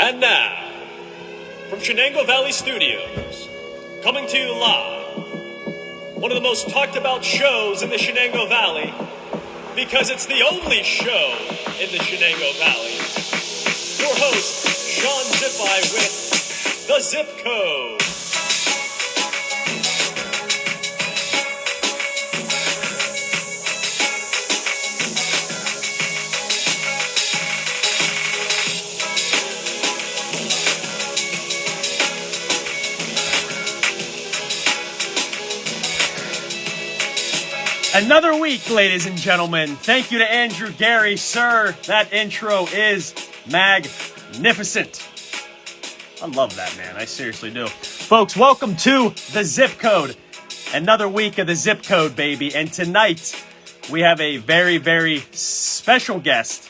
And now, from Shenango Valley Studios, coming to you live, one of the most talked about shows in the Shenango Valley, because it's the only show in the Shenango Valley. Your host, Sean Zippi with The Zip Code. Another week, ladies and gentlemen. Thank you to Andrew Gary. Sir, that intro is magnificent. I love that, man. I seriously do. Folks, welcome to The Zip Code. Another week of The Zip Code, baby. And tonight, we have a very, very special guest.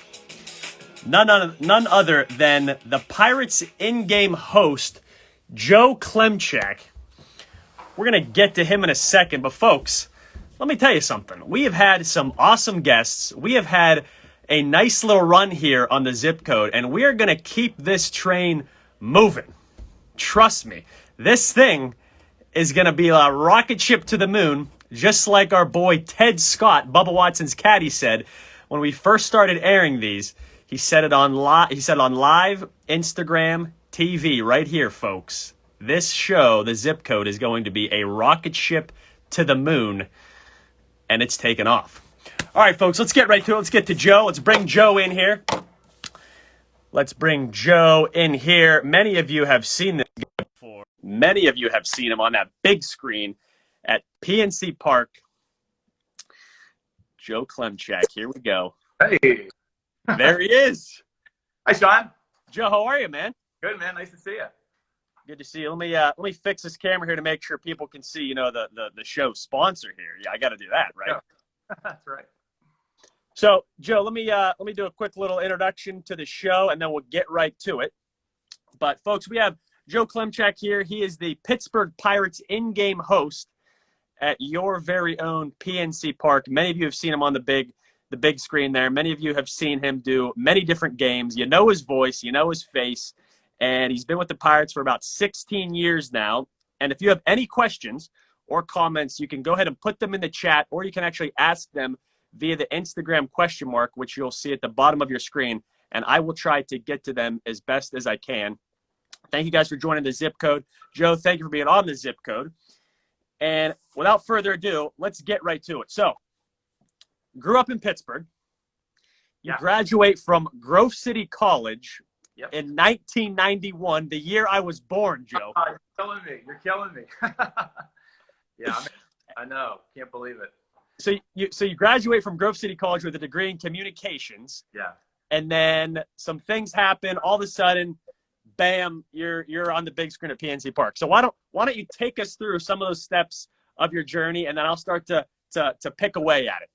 None other than the Pirates in-game host, Joe Klimchak. We're going to get to him in a second, but folks, let me tell you something. We have had some awesome guests. We have had a nice little run here on the Zip Code, and we are going to keep this train moving. Trust me. This thing is going to be a rocket ship to the moon, just like our boy Ted Scott, Bubba Watson's caddy, said when we first started airing these. He said it on live Instagram TV right here, folks. This show, the Zip Code, is going to be a rocket ship to the moon. And it's taken off. All right, folks, let's get right to it. Let's get to Joe. Let's bring Joe in here. Many of you have seen this guy before. Many of you have seen him on that big screen at PNC Park. Joe Klimchak. Here we go. Hey. There he is. Hi, Sean. Joe, how are you, man? Good, man. Nice to see you. Good to see you. Let me fix this camera here to make sure people can see, the show sponsor here. Yeah, I got to do that, right? Yeah. That's right. So, Joe, let me do a quick little introduction to the show, and then we'll get right to it. But, folks, we have Joe Klimchak here. He is the Pittsburgh Pirates in-game host at your very own PNC Park. Many of you have seen him on the big screen there. Many of you have seen him do many different games. You know his voice. You know his face. And he's been with the Pirates for about 16 years now. And if you have any questions or comments, you can go ahead and put them in the chat, or you can actually ask them via the Instagram question mark, which you'll see at the bottom of your screen. And I will try to get to them as best as I can. Thank you guys for joining the Zip Code. Joe, thank you for being on the Zip Code. And without further ado, let's get right to it. So, grew up in Pittsburgh. You graduate from Grove City College. Yep. In 1991, the year I was born, Joe. You're killing me. Yeah, I know. Can't believe it. So you graduate from Grove City College with a degree in communications. Yeah. And then some things happen. All of a sudden, bam, you're on the big screen at PNC Park. So why don't you take us through some of those steps of your journey, and then I'll start to pick away at it.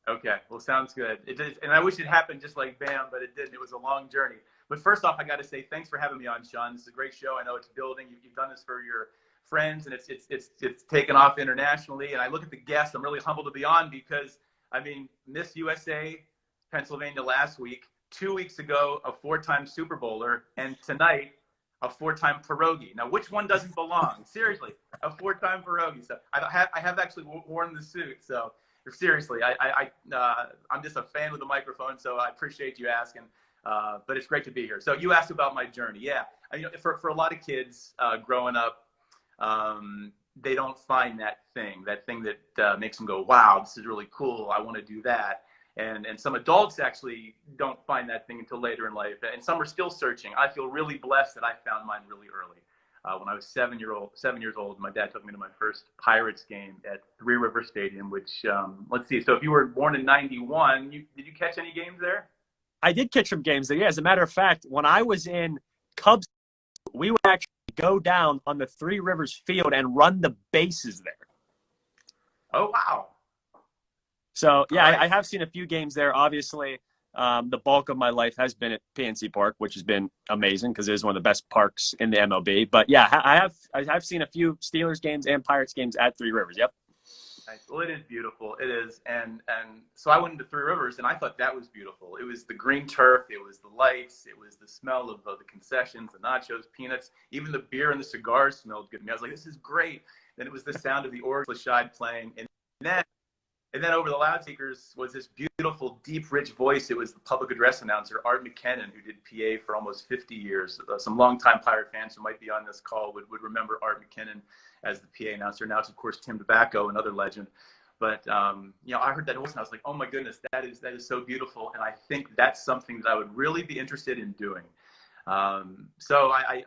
Okay. Well, sounds good. It did, and I wish it happened just like bam, but it didn't. It was a long journey. But first off, I got to say thanks for having me on, Sean. This is a great show. I know it's building. You've done this for your friends, and it's taken off internationally. And I look at the guests. I'm really humbled to be on because, Miss USA Pennsylvania last week, 2 weeks ago, a 4-time Super Bowler, and tonight, a 4-time pierogi. Now, which one doesn't belong? Seriously, a 4-time pierogi. So I have actually worn the suit. So seriously, I'm just a fan with the microphone. So I appreciate you asking. But it's great to be here. So you asked about my journey. Yeah. For a lot of kids growing up, they don't find that thing that makes them go, wow, this is really cool. I want to do that. And some adults actually don't find that thing until later in life. And some are still searching. I feel really blessed that I found mine really early. When I was 7 years old, my dad took me to my first Pirates game at Three River Stadium, which, let's see. So if you were born in 91, did you catch any games there? I did catch some games there. Yeah, as a matter of fact, when I was in Cubs, we would actually go down on the Three Rivers field and run the bases there. Oh, wow. So, yeah, right. I have seen a few games there. Obviously, the bulk of my life has been at PNC Park, which has been amazing because it is one of the best parks in the MLB. But, yeah, I have seen a few Steelers games and Pirates games at Three Rivers. Yep. Nice. Well, it is beautiful. It is. And so I went into Three Rivers, and I thought that was beautiful. It was the green turf. It was the lights. It was the smell of the concessions, the nachos, peanuts. Even the beer and the cigars smelled good to me. I was like, this is great. Then it was the sound of the organ playing. And then over the loudspeakers was this beautiful, deep, rich voice. It was the public address announcer, Art McKinnon, who did PA for almost 50 years. Some longtime Pirate fans who might be on this call would remember Art McKinnon as the PA announcer. Now it's, of course, Tim Tobacco, another legend. But, I heard that voice and I was like, oh, my goodness, that is so beautiful. And I think that's something that I would really be interested in doing. So I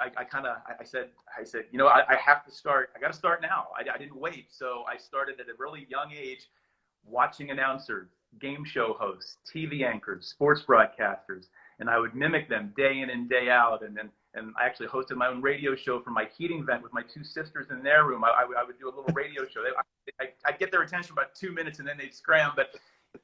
said, I have to start. I got to start now. I didn't wait. So I started at a really young age, watching announcers, game show hosts, TV anchors, sports broadcasters, and I would mimic them day in and day out. And I actually hosted my own radio show from my heating vent with my two sisters in their room. I would do a little radio show. I'd get their attention for about 2 minutes, and then they'd scram. But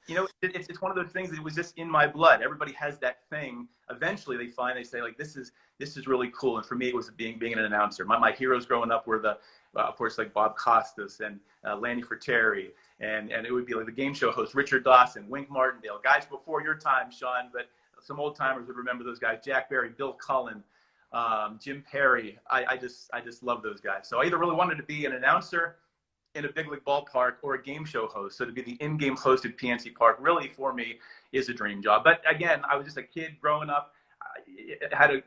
it's one of those things that it was just in my blood. Everybody has that thing. Eventually, they say like, this is really cool. And for me, it was being an announcer. My heroes growing up were of course, like Bob Costas and Lanny Fratteri, and it would be like the game show host Richard Dawson, Wink Martindale, guys before your time, Sean, but some old timers would remember those guys: Jack Barry, Bill Cullen, Jim Perry. I just love those guys. So I either really wanted to be an announcer in a big league ballpark or a game show host. So to be the in-game host at PNC Park really for me is a dream job. But again, I was just a kid growing up. I had a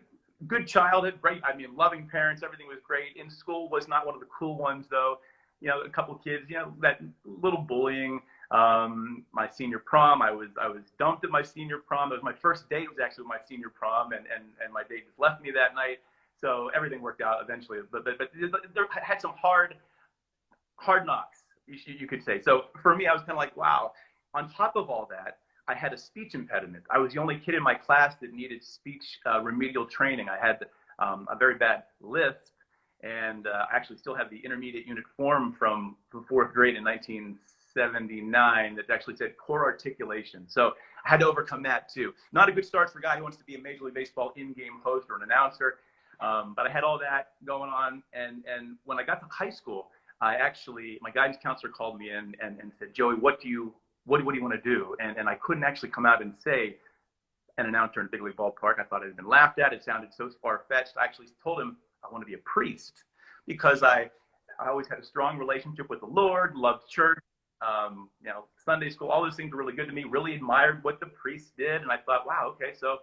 good childhood, great. Loving parents, everything was great. In school was not one of the cool ones though. A couple of kids, that little bullying. My senior prom, I was dumped at my senior prom. It was my first date was actually my senior prom, and my date just left me that night. So everything worked out eventually. But there had some hard knocks, you could say. So for me, I was kind of like, wow. On top of all that, I had a speech impediment. I was the only kid in my class that needed speech remedial training. I had a very bad lisp, and I actually still have the intermediate unit form from fourth grade in 1979 that actually said poor articulation. So I had to overcome that too. Not a good start for a guy who wants to be a Major League Baseball in-game host or an announcer, but I had all that going on. And when I got to high school, my guidance counselor called me in and said, Joey, what do you want to do? And I couldn't actually come out and say an announcer in a big league ballpark. I thought it had been laughed at. It sounded so far-fetched. I actually told him I want to be a priest because I always had a strong relationship with the Lord, loved church, Sunday school, all those things were really good to me, really admired what the priests did. And I thought, wow, okay, so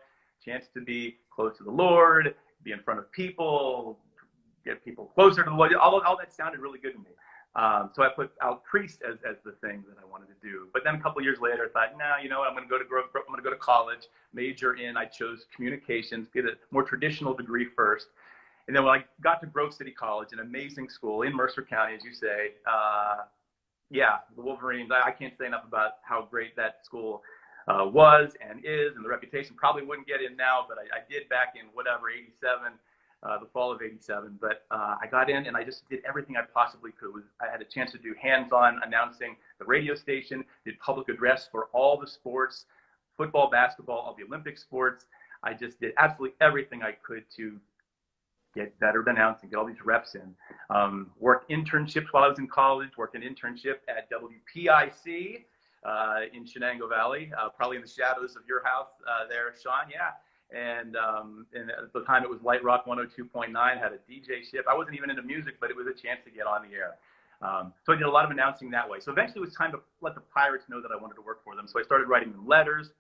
chance to be close to the Lord, be in front of people, get people closer to the Lord. All that sounded really good to me. So I put out priest as the thing that I wanted to do. But then a couple of years later, I thought, no, you know what? I'm going to go to college, major in. I chose communications, get a more traditional degree first. And then when I got to Grove City College, an amazing school in Mercer County, as you say, the Wolverines. I can't say enough about how great that school was and is, and the reputation. Probably wouldn't get in now, but I did back in 87. The fall of 87, but I got in and I just did everything I possibly could. I had a chance to do hands-on announcing the radio station, did public address for all the sports, football, basketball, all the Olympic sports. I just did absolutely everything I could to get better at announcing, get all these reps in. Worked internships while I was in college, worked an internship at WPIC in Shenango Valley, probably in the shadows of your house there, Sean, yeah. And at the time it was Light Rock 102.9, had a DJ ship. I wasn't even into music, but it was a chance to get on the air. So I did a lot of announcing that way. So eventually it was time to let the Pirates know that I wanted to work for them. So I started writing them letters.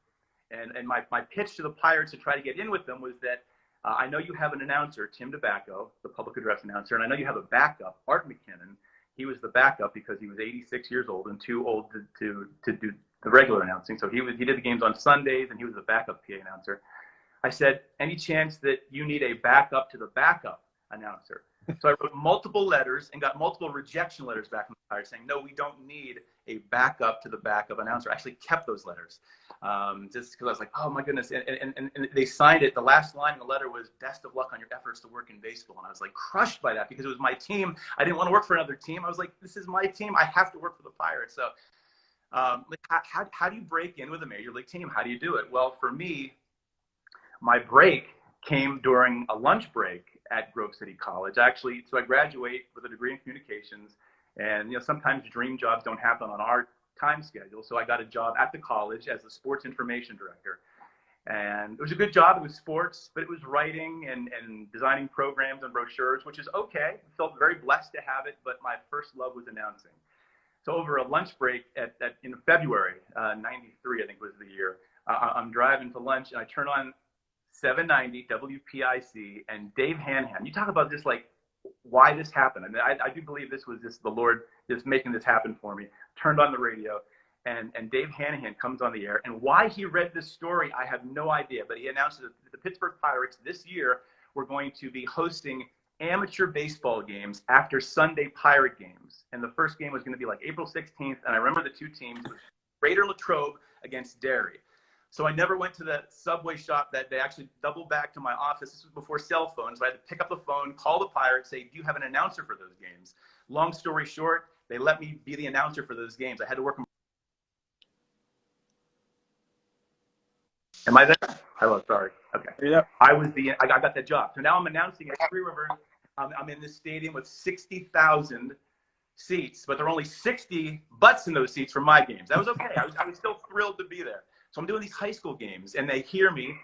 And my pitch to the Pirates to try to get in with them was that I know you have an announcer, Tim Tobacco, the public address announcer, and I know you have a backup, Art McKinnon. He was the backup because he was 86 years old and too old to do the regular announcing. So he did the games on Sundays, and he was the backup PA announcer. I said, any chance that you need a backup to the backup announcer? So I wrote multiple letters and got multiple rejection letters back from the Pirates saying, no, we don't need a backup to the backup announcer. I actually kept those letters just because I was like, oh my goodness. And they signed it. The last line in the letter was, best of luck on your efforts to work in baseball. And I was like crushed by that because it was my team. I didn't want to work for another team. I was like, this is my team. I have to work for the Pirates. So how do you break in with a major league team? How do you do it? Well, for me, my break came during a lunch break at Grove City College. Actually, so I graduate with a degree in communications, And, sometimes dream jobs don't happen on our time schedule. So I got a job at the college as the sports information director. And it was a good job. It was sports, but it was writing and designing programs and brochures, which is okay. I felt very blessed to have it, but my first love was announcing. So over a lunch break in February, 93, I think was the year, I'm driving to lunch and I turn on 790 WPIC and Dave Hanahan. You talk about just like why this happened. I mean, I do believe this was just the Lord just making this happen for me. Turned on the radio and Dave Hanahan comes on the air. And why he read this story, I have no idea. But he announced that the Pittsburgh Pirates this year were going to be hosting amateur baseball games after Sunday Pirate games. And the first game was going to be like April 16th. And I remember the two teams, Raider Latrobe against Derry. So I never went to the Subway shop that day. Actually doubled back to my office. This was before cell phones. So I had to pick up the phone, call the Pirates, say, do you have an announcer for those games? Long story short, they let me be the announcer for those games. I had to work. Am I there? Hello, sorry. Okay. Yeah. I got that job. So now I'm announcing at Three Rivers. I'm in this stadium with 60,000 seats, but there are only 60 butts in those seats for my games. That was okay. I was still thrilled to be there. So I'm doing these high school games, and they hear me,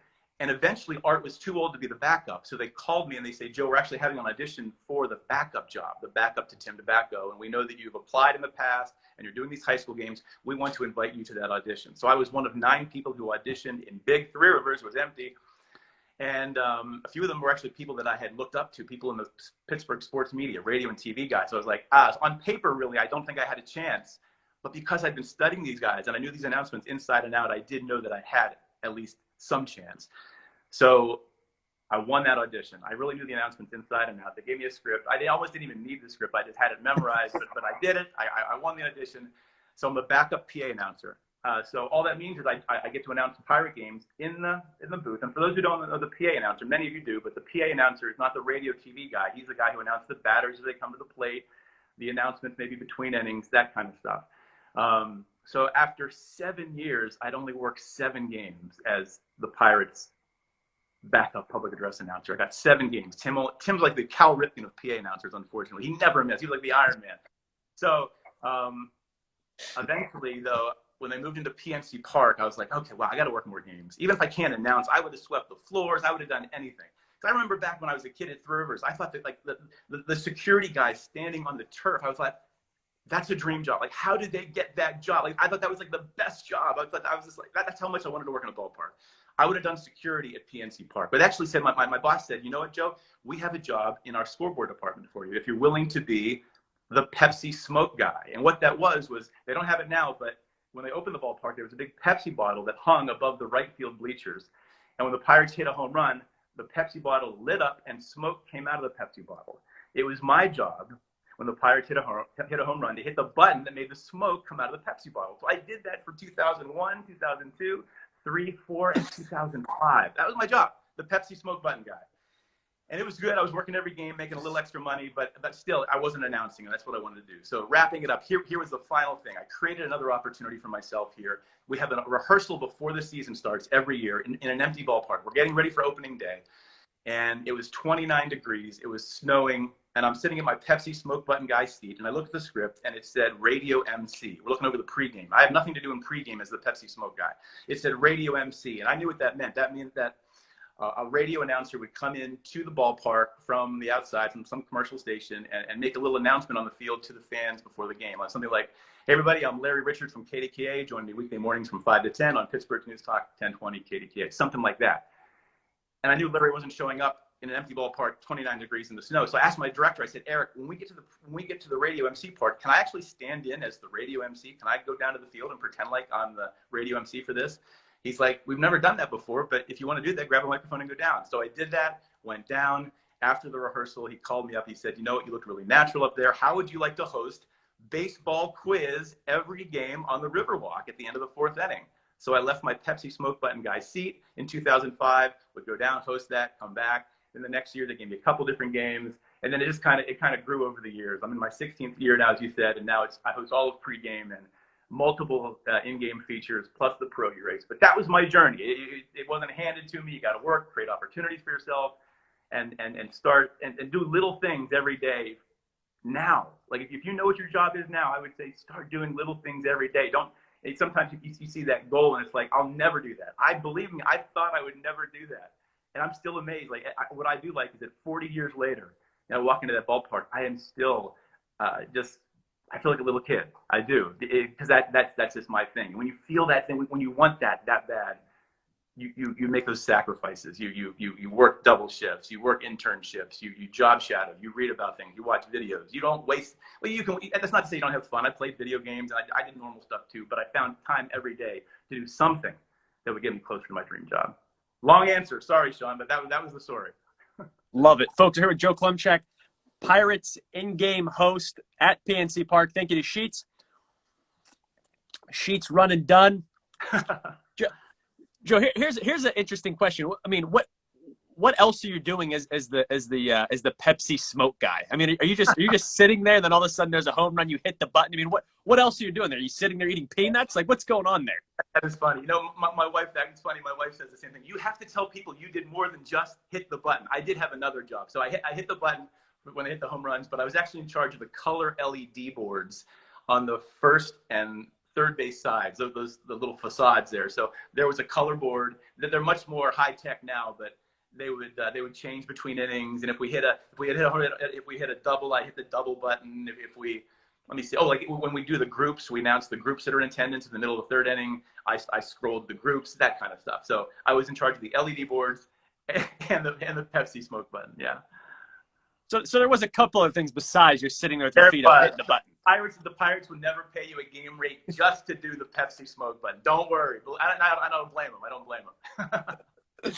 and eventually Art was too old to be the backup. So they called me, and they say, Joe, we're actually having an audition for the backup job, the backup to Tim Tobacco, and we know that you've applied in the past, and you're doing these high school games. We want to invite you to that audition. So I was one of 9 people who auditioned in big Three Rivers. It was empty. And a few of them were actually people that I had looked up to, people in the Pittsburgh sports media, radio and TV guys. So I was like, so on paper, really, I don't think I had a chance. But because I'd been studying these guys and I knew these announcements inside and out, I did know that I had at least some chance. So I won that audition. I really knew the announcements inside and out. They gave me a script. I almost didn't even need the script. I just had it memorized, but I did it. I won the audition. So I'm a backup PA announcer. So all that means is I get to announce the Pirate games in the booth. And for those who don't know the PA announcer, many of you do, but the PA announcer is not the radio TV guy. He's the guy who announces the batters as they come to the plate, the announcements maybe between innings, that kind of stuff. So after 7 years, I'd only worked 7 games as the Pirates' backup public address announcer. I got 7 games. Tim's like the Cal Ripken of PA announcers, unfortunately. He never missed. He was like the Iron Man. So eventually, though, when they moved into PNC Park, I was like, okay, well, I got to work more games. Even if I can't announce, I would have swept the floors. I would have done anything. So I remember back when I was a kid at Three Rivers, I thought that like the security guys standing on the turf, I was like, that's a dream job. Like, how did they get that job? Like, I thought that was like the best job. I was just like, that's how much I wanted to work in a ballpark. I would have done security at PNC Park. But actually said, my boss said, you know what, Joe? We have a job in our scoreboard department for you if you're willing to be the Pepsi smoke guy. And what that was they don't have it now, but when they opened the ballpark, there was a big Pepsi bottle that hung above the right field bleachers. And when the Pirates hit a home run, the Pepsi bottle lit up and smoke came out of the Pepsi bottle. It was my job when the Pirates hit a home run to hit the button that made the smoke come out of the Pepsi bottle. So I did that for 2001, 2002, 3, 4, and 2005. That was my job, the Pepsi smoke button guy. And it was good. I was working every game, making a little extra money, but still, I wasn't announcing, and that's what I wanted to do. So wrapping it up, here was the final thing. I created another opportunity for myself here. We have a rehearsal before the season starts every year in an empty ballpark. We're getting ready for opening day, and it was 29 degrees. It was snowing, and I'm sitting in my Pepsi smoke button guy seat, and I looked at the script, and it said Radio MC. We're looking over the pregame. I have nothing to do in pregame as the Pepsi smoke guy. It said Radio MC, and I knew what that meant. That meant that a radio announcer would come in to the ballpark from the outside, from some commercial station, and make a little announcement on the field to the fans before the game. Something like, hey, everybody, I'm Larry Richards from KDKA. Join me weekday mornings from 5 to 10 on Pittsburgh News Talk 1020 KDKA, something like that. And I knew Larry wasn't showing up in an empty ballpark, 29 degrees in the snow. So I asked my director, I said, Eric, when we get to the radio MC part, can I actually stand in as the radio MC? Can I go down to the field and pretend like I'm the radio MC for this? He's like, we've never done that before, but if you want to do that, grab a microphone and go down. So I did that, went down. After the rehearsal, he called me up. He said, you know what, you look really natural up there. How would you like to host baseball quiz every game on the Riverwalk at the end of the 4th inning? So I left my Pepsi smoke button guy seat in 2005, would go down, host that, come back. Then the next year, they gave me a couple different games. And then it kind of grew over the years. I'm in my 16th year now, as you said, and now I host all of pregame and multiple in-game features plus the pro you race. But that was my journey. It wasn't handed to me. You got to work, create opportunities for yourself, and start and do little things every day now. Like if you know what your job is now, I would say start doing little things every day. Sometimes you see that goal and it's like, I'll never do that. Believe me, I thought I would never do that. And I'm still amazed. Like what I do like is that 40 years later, walk into that ballpark, I am still I feel like a little kid. I do, because that's just my thing. When you feel that thing, when you want that bad, you make those sacrifices. You work double shifts, you work internships, you job shadow, you read about things, you watch videos. You don't waste. Well, you can. That's not to say you don't have fun. I played video games. I did normal stuff too, but I found time every day to do something that would get me closer to my dream job. Long answer, sorry, Sean, but that was the story. Love it, folks. We're here with Joe Klimchak, Pirates in-game host at PNC Park. Thank you to Sheets. Sheets run and done. Joe, here's an interesting question. I mean, what else are you doing as the Pepsi smoke guy? I mean, are you just sitting there and then all of a sudden there's a home run, you hit the button? I mean, what else are you doing there? Are you sitting there eating peanuts? Like, what's going on there? That is funny. My wife, that's funny. My wife says the same thing. You have to tell people you did more than just hit the button. I did have another job. So I hit the button when I hit the home runs, but I was actually in charge of the color LED boards on the first and third base sides, the little facades there. So there was a color board. They're much more high tech now, but they would change between innings. And if we hit a double, I hit the double button. Let me see. Oh, like when we do the groups, we announce the groups that are in attendance in the middle of the third inning. I scrolled the groups, that kind of stuff. So I was in charge of the LED boards and the Pepsi smoke button. Yeah. So there was a couple of things besides you're sitting there with your feet up hitting the button. The Pirates would never pay you a game rate just to do the Pepsi smoke button. Don't worry. I don't blame them. I don't blame them.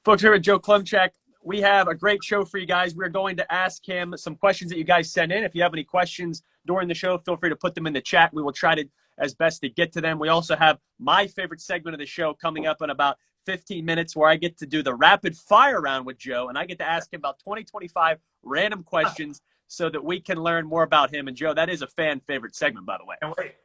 Folks, here with Joe Klimchak. We have a great show for you guys. We're going to ask him some questions that you guys sent in. If you have any questions during the show, feel free to put them in the chat. We will try to as best to get to them. We also have my favorite segment of the show coming up in about 15 minutes where I get to do the rapid fire round with Joe, and I get to ask him about 2025 random questions so that we can learn more about him. And Joe, that is a fan favorite segment, by the way. Can't wait.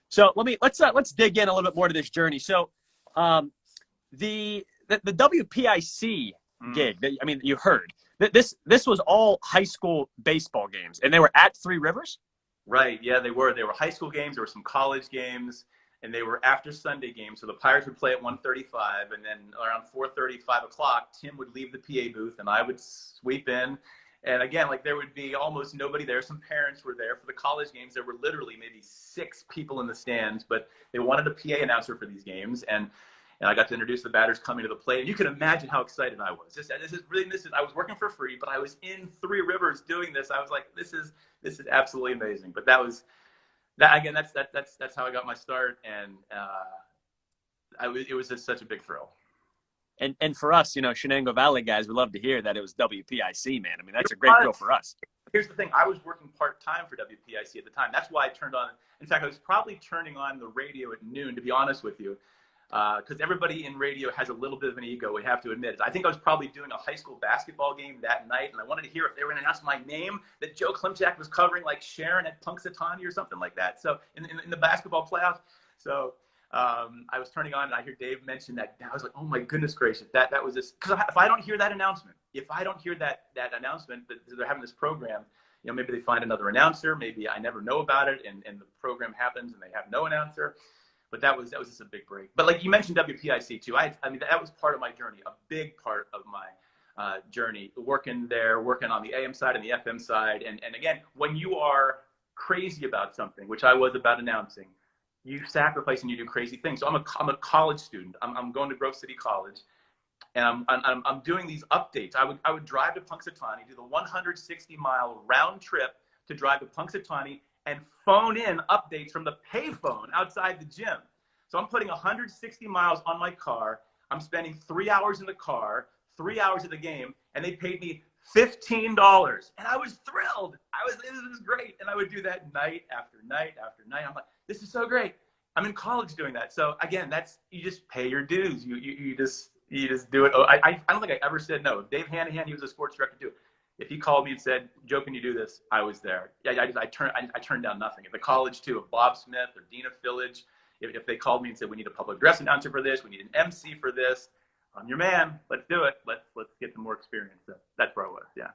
So let's dig in a little bit more to this journey. So the WPIC gig, I mean, you heard this was all high school baseball games, and they were at Three Rivers. Right. Yeah, they were. They were high school games. There were some college games. And they were after Sunday games. So the Pirates would play at 1:35, and then around 4:30, 5 o'clock, Tim would leave the PA booth, and I would sweep in. And again, like there would be almost nobody there. Some parents were there. For the college games, there were literally maybe 6 people in the stands, but they wanted a PA announcer for these games. And I got to introduce the batters coming to the plate. And you can imagine how excited I was. I was working for free, but I was in Three Rivers doing this. I was like, this is absolutely amazing. But that was, again, that's how I got my start, and it was just such a big thrill. And for us, Shenango Valley guys, we love to hear that it was WPIC, man. I mean, that's a great deal for us. Here's the thing: I was working part-time for WPIC at the time. That's why I turned on. In fact, I was probably turning on the radio at noon, to be honest with you, because everybody in radio has a little bit of an ego. We have to admit it. I think I was probably doing a high school basketball game that night, and I wanted to hear if they were going to announce my name, that Joe Klimchak was covering like Sharon at Punxsutawney or something like that. So in the basketball playoffs. So I was turning on, and I hear Dave mention that. I was like, oh my goodness gracious, that was this. Because if I don't hear that announcement, that they're having this program, maybe they find another announcer. Maybe I never know about it, and the program happens, and they have no announcer. But that was just a big break. But like you mentioned WPIC too. I mean, that was part of my journey, a big part of my journey, working there, working on the AM side and the FM side. And again, when you are crazy about something, which I was about announcing, you sacrifice and you do crazy things. So I'm a college student. I'm going to Grove City College, and I'm doing these updates. I would drive to Punxsutawney, do the 160-mile round trip to drive to Punxsutawney, and phone in updates from the payphone outside the gym. So I'm putting 160 miles on my car. I'm spending 3 hours in the car, 3 hours at the game, and they paid me $15. And I was thrilled. This is great. And I would do that night after night after night. I'm like, this is so great. I'm in college doing that. So again, you just pay your dues. You just do it. I don't think I ever said no. Dave Hanahan, he was a sports director too. If he called me and said, Joe, can you do this? I was there. Yeah, I turned down nothing. At the college, too, of Bob Smith or Dina Fillage, if they called me and said, we need a public address announcer for this, we need an MC for this, I'm your man. Let's do it. Let's get some more experience. That's where I was, yeah.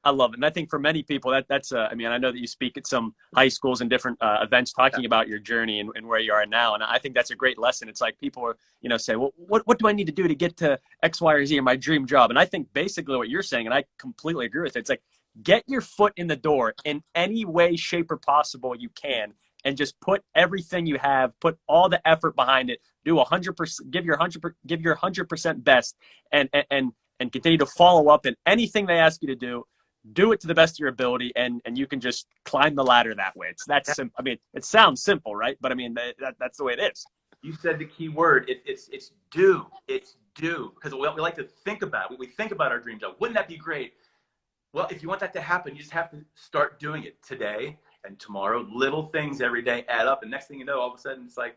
I love it. And I think for many people that's I mean, I know that you speak at some high schools and different events talking about your journey and where you are now. And I think that's a great lesson. It's like people are, say, well, what do I need to do to get to X, Y, or Z or my dream job? And I think basically what you're saying, and I completely agree with it, it's like, get your foot in the door in any way, shape, or possible you can, and just put everything you have, put all the effort behind it, do 100%, give your 100% best, and continue to follow up in anything they ask you to do. Do it to the best of your ability, and you can just climb the ladder that way. That's simple. I mean, it sounds simple, right? But I mean, that's the way it is. You said the key word. It's do. It's do. Because we like to think about it. We think about our dream job. Wouldn't that be great? Well, if you want that to happen, you just have to start doing it today and tomorrow. Little things every day add up, and next thing you know, all of a sudden it's like,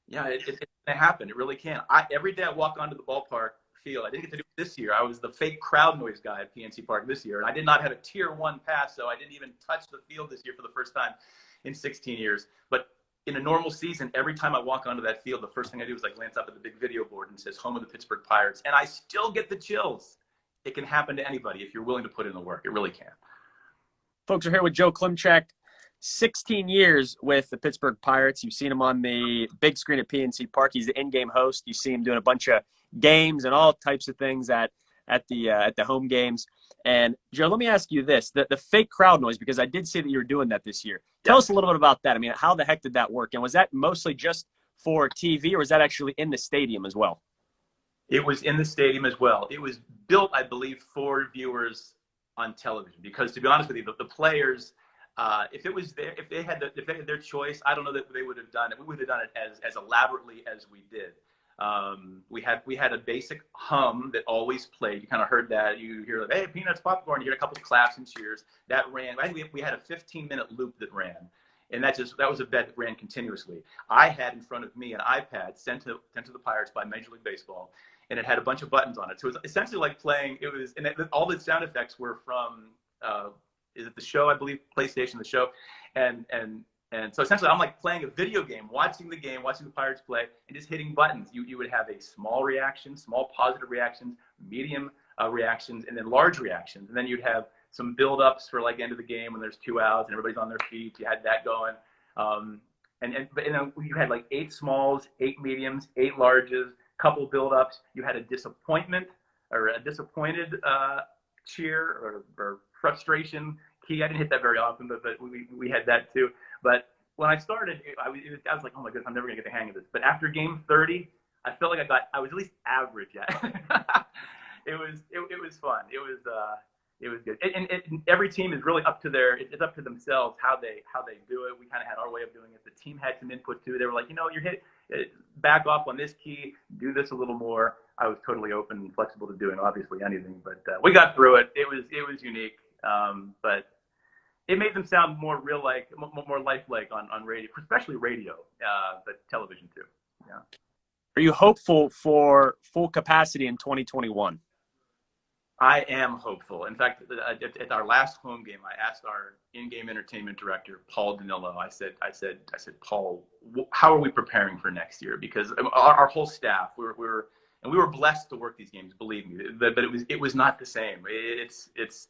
yeah, it's going to happen. It really can. Every day I walk onto the ballpark field. I didn't get to do it this year. I was the fake crowd noise guy at PNC Park this year, and I did not have a tier 1 pass, so I didn't even touch the field this year for the first time in 16 years. But in a normal season, every time I walk onto that field, the first thing I do is glance up at the big video board and it says home of the Pittsburgh Pirates, and I still get the chills. It can happen to anybody if you're willing to put in the work. It really can. Folks, are here with Joe Klimchak. 16 years with the Pittsburgh Pirates. You've seen him on the big screen at PNC Park. He's the in-game host. You see him doing a bunch of games and all types of things at the home games. And Joe, let me ask you this: the fake crowd noise, because I did see that you were doing that this year. Tell us a little bit about that. I mean, how the heck did that work? And was that mostly just for TV, or was that actually in the stadium as well? It was in the stadium as well. It was built, I believe, for viewers on television. Because to be honest with you, the players, if they had their choice, I don't know that they would have done it. We would have done it as elaborately as we did. We had a basic hum that always played. You kind of heard that. You hear hey, peanuts, popcorn. You hear a couple of claps and cheers. That ran. I think we had a 15-minute loop that ran, and that was a bet that ran continuously. I had in front of me an iPad sent to the Pirates by Major League Baseball, and it had a bunch of buttons on it. So it was essentially like playing. All the sound effects were from is it the show? I believe PlayStation, the show, and so essentially I'm like playing a video game, watching the Pirates play, and just hitting buttons. You would have a small reaction, small positive reactions, medium reactions, and then large reactions, and then you'd have some build-ups for end of the game when there's 2 outs and everybody's on their feet. You had that going, but you had 8 smalls, 8 mediums, 8 larges, couple build-ups. You had a disappointment or a disappointed cheer or frustration key. I didn't hit that very often, but we had that too. But when I started, I was like, oh my goodness, I'm never gonna get the hang of this. But after game 30, I felt like I was at least average at it. It was fun. It was good. And every team is really up to it's up to themselves how they do it. We kind of had our way of doing it. The team had some input too. They were like, you're back off on this key, do this a little more. I was totally open and flexible to doing obviously anything, but we got through it. It was unique, but it made them sound more real-like, more lifelike on radio, especially radio, but television too. Yeah. Are you hopeful for full capacity in 2021? I am hopeful. In fact, at our last home game, I asked our in-game entertainment director, Paul Danilo. I said, Paul, how are we preparing for next year? Because our whole staff, we were blessed to work these games. Believe me, but it was not the same. It's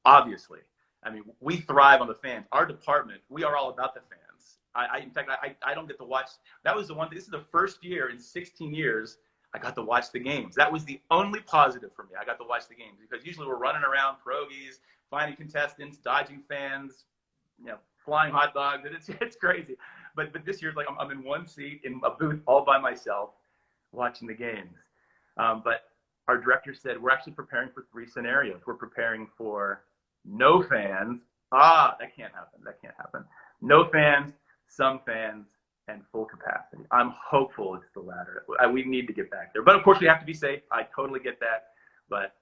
obviously. I mean, we thrive on the fans. Our department, we are all about the fans. In fact, I don't get to watch. That was the one thing. This is the first year in 16 years I got to watch the games. That was the only positive for me. I got to watch the games because usually we're running around pierogies, finding contestants, dodging fans, flying hot dogs. It's crazy. But this year, I'm in one seat in a booth all by myself watching the games. But our director said we're actually preparing for 3 scenarios. We're preparing for no fans. That can't happen. No fans, some fans, and full capacity. I'm hopeful it's the latter. We need to get back there. But of course we have to be safe. I totally get that. But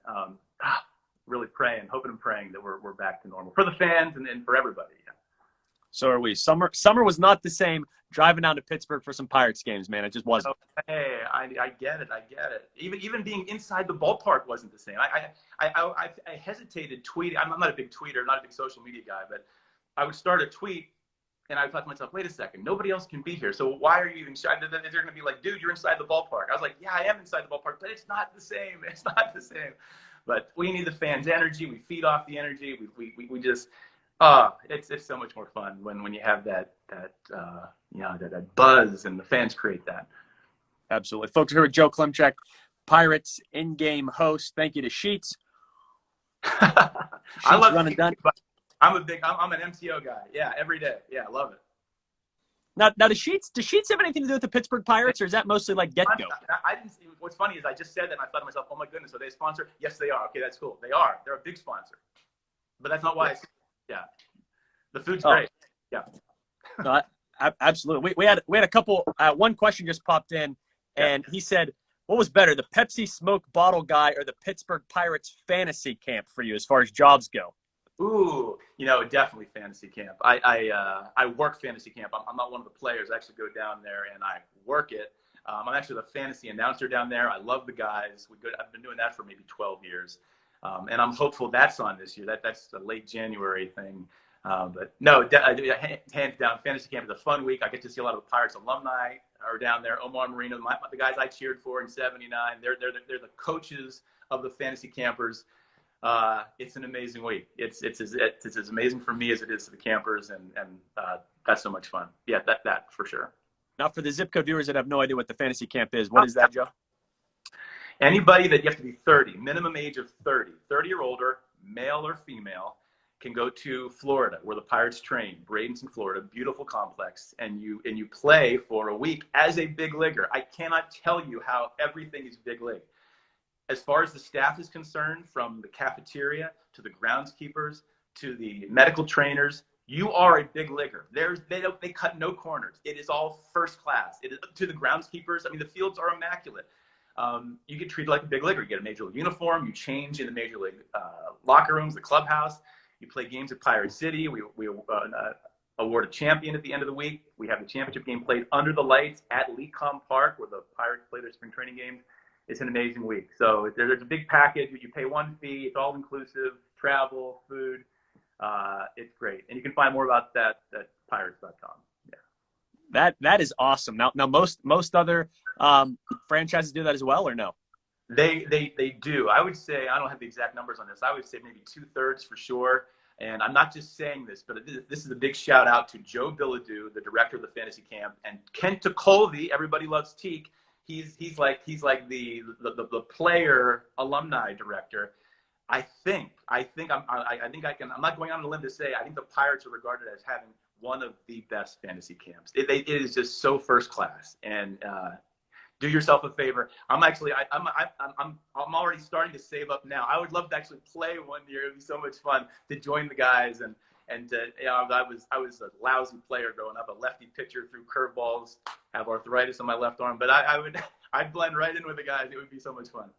really hoping and praying that we're back to normal for the fans and for everybody. Yeah. So are we. Summer was not the same driving down to Pittsburgh for some Pirates games, man. It just wasn't. Hey, I get it. Even being inside the ballpark wasn't the same. I hesitated tweeting. I'm not a big tweeter, not a big social media guy, but I would start a tweet and I thought to myself, wait a second, nobody else can be here. So why are you even shy? They're going to be like, dude, you're inside the ballpark. I was like, yeah, I am inside the ballpark, but it's not the same. It's not the same. But we need the fans' energy. We feed off the energy. We just, it's so much more fun when you have that buzz and the fans create that. Absolutely. Folks, here with Joe Klimchak, Pirates in-game host. Thank you to Sheets. I love run and done. I'm an MCO guy. Yeah, every day. Yeah, I love it. Now does Sheets have anything to do with the Pittsburgh Pirates, or is that mostly like get-go? I didn't see. What's funny is I just said that and I thought to myself, oh my goodness, are they a sponsor? Yes, they are. Okay, that's cool. They are. They're a big sponsor. But that's not why. Yeah. The food's great. Yeah. No, absolutely. We had a couple. One question just popped in, and he said, "What was better, the Pepsi Smoke Bottle guy or the Pittsburgh Pirates fantasy camp for you as far as jobs go?" Ooh, definitely fantasy camp. I work fantasy camp. I'm not one of the players. I actually go down there and I work it. I'm actually the fantasy announcer down there. I love the guys. I've been doing that for maybe 12 years. And I'm hopeful that's on this year. That's a late January thing. But no, hands down, fantasy camp is a fun week. I get to see a lot of the Pirates alumni are down there. Omar Marino, the guys I cheered for in '79. They're the coaches of the fantasy campers. It's an amazing week. It's as amazing for me as it is to the campers, and that's so much fun. Yeah, that for sure. Now, for the zip code viewers that have no idea what the fantasy camp is, what is that, Joe? Anybody that you have to be 30, minimum age of 30 or older, male or female, can go to Florida, where the Pirates train, Bradenton, Florida, beautiful complex, and you play for a week as a big leaguer. I cannot tell you how everything is big league. As far as the staff is concerned, from the cafeteria to the groundskeepers to the medical trainers, you are a big leaguer. They cut no corners. It is all first class. It is to the groundskeepers. I mean, the fields are immaculate. You get treated like a big leaguer. You get a major league uniform. You change in the major league locker rooms, the clubhouse. You play games at Pirate City. We award a champion at the end of the week. We have the championship game played under the lights at Lecom Park, where the Pirates play their spring training games. It's an amazing week. So there's a big package. You pay one fee. It's all inclusive, travel, food. It's great. And you can find more about that at pirates.com. Yeah. That is awesome. Now most other franchises do that as well, or no? They do. I would say, I don't have the exact numbers on this. I would say maybe 2/3 for sure. And I'm not just saying this, but this is a big shout out to Joe Bilodeau, the director of the fantasy camp, and Kent Colvey. Everybody loves Teak. He's like the player alumni director. I think I'm not going on a limb to say I think the Pirates are regarded as having one of the best fantasy camps. It is just so first class. And do yourself a favor. I'm already starting to save up now. I would love to actually play one year. It'd be so much fun to join the guys and I was a lousy player growing up, a lefty pitcher, threw curveballs, have arthritis on my left arm, but I'd blend right in with the guys. It would be so much fun.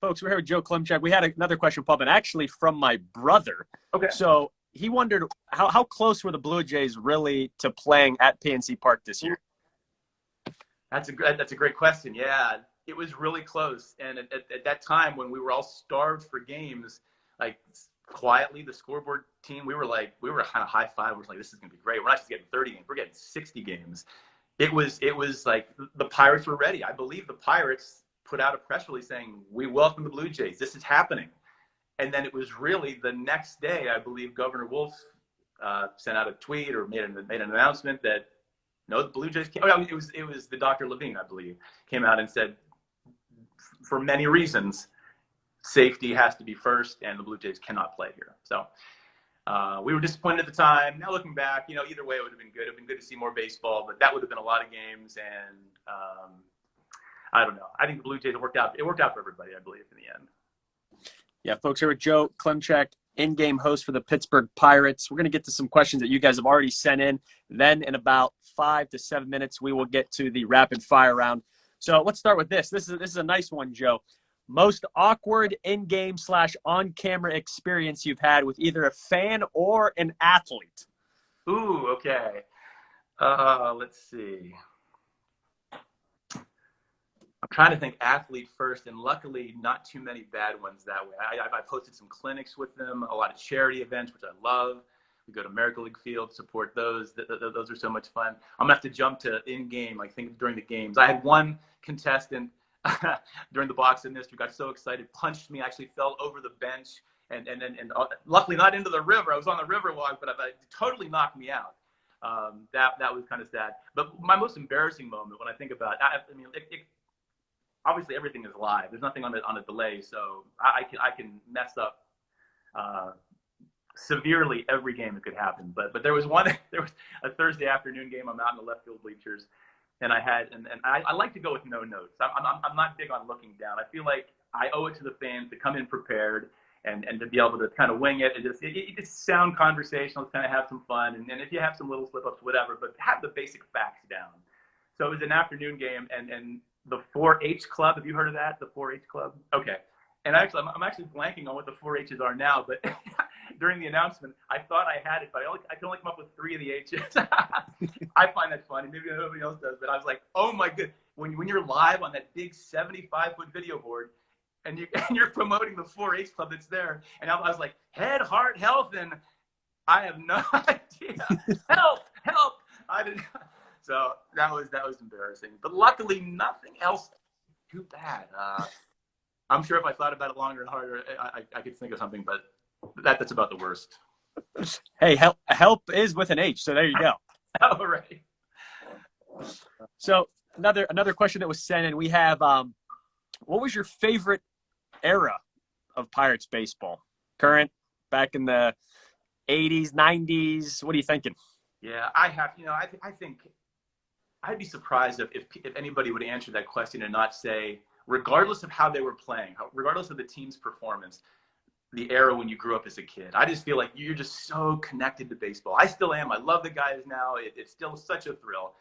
Folks, we're here with Joe Klimchak. We had another question pop in, actually from my brother. Okay. So he wondered how close were the Blue Jays really to playing at PNC Park this year? That's a great question. Yeah, it was really close. And at that time when we were all starved for games, like quietly, the scoreboard team, we were kind of high five. We're like, this is gonna be great. We're not just getting 30 games, we're getting 60 games. It was like the Pirates were ready. I believe the Pirates put out a press release saying, we welcome the Blue Jays. This is happening. And then it was really the next day, I believe Governor Wolf sent out a tweet or made an announcement that no, the Blue Jays came. Oh, it was the Dr. Levine, I believe, came out and said, for many reasons, safety has to be first, and the Blue Jays cannot play here. So we were disappointed at the time. Now looking back, either way it would have been good. It would have been good to see more baseball, but that would have been a lot of games. And I don't know. I think the Blue Jays worked out. It worked out for everybody, I believe, in the end. Yeah, folks, here with Joe Klimchak, in-game host for the Pittsburgh Pirates. We're going to get to some questions that you guys have already sent in. Then in about 5 to 7 minutes, we will get to the rapid fire round. So let's start with this. This is a nice one, Joe. Most awkward in-game / on-camera experience you've had with either a fan or an athlete? Ooh, okay. Let's see. I'm trying to think athlete first, and luckily not too many bad ones that way. I've hosted some clinics with them, a lot of charity events, which I love. We go to American League Field, support those. Those are so much fun. I'm going to have to jump to in-game, like think during the games. I had one contestant during the boxing mystery, got so excited, punched me, actually fell over the bench, and luckily not into the river. I was on the river walk, but it totally knocked me out. That was kind of sad. But my most embarrassing moment, when I think about, I mean, obviously everything is live. There's nothing on a delay, so I can mess up severely every game that could happen. But there was a Thursday afternoon game. I'm out in the left field bleachers, and I like to go with no notes. I'm not big on looking down. I feel like I owe it to the fans to come in prepared and to be able to kind of wing it and just sound conversational, kind of have some fun, and if you have some little slip ups, whatever, but have the basic facts down. So it was an afternoon game, and the 4-H club. Have you heard of that? The 4-H club? Okay. And actually, I'm actually blanking on what the 4-H's are now, but during the announcement, I thought I had it, but I can only come up with 3 of the H's. I find that funny. Maybe nobody else does, but I was like, oh my good. When you're live on that big 75-foot video board, and you're promoting the 4-H club that's there, and I was like, head, heart, health, and I have no idea. Help! I didn't. So that was embarrassing. But luckily, nothing else too bad. I'm sure if I thought about it longer and harder, I could think of something, but that's about the worst. Hey, help is with an H, so there you go. All right. So another question that was sent in. We have, what was your favorite era of Pirates baseball? Current, back in the 80s, 90s. What are you thinking? Yeah, I think I'd be surprised if anybody would answer that question and not say, regardless of how they were playing, regardless of the team's performance, the era when you grew up as a kid. I just feel like you're just so connected to baseball. I still am. I love the guys now. It's still such a thrill.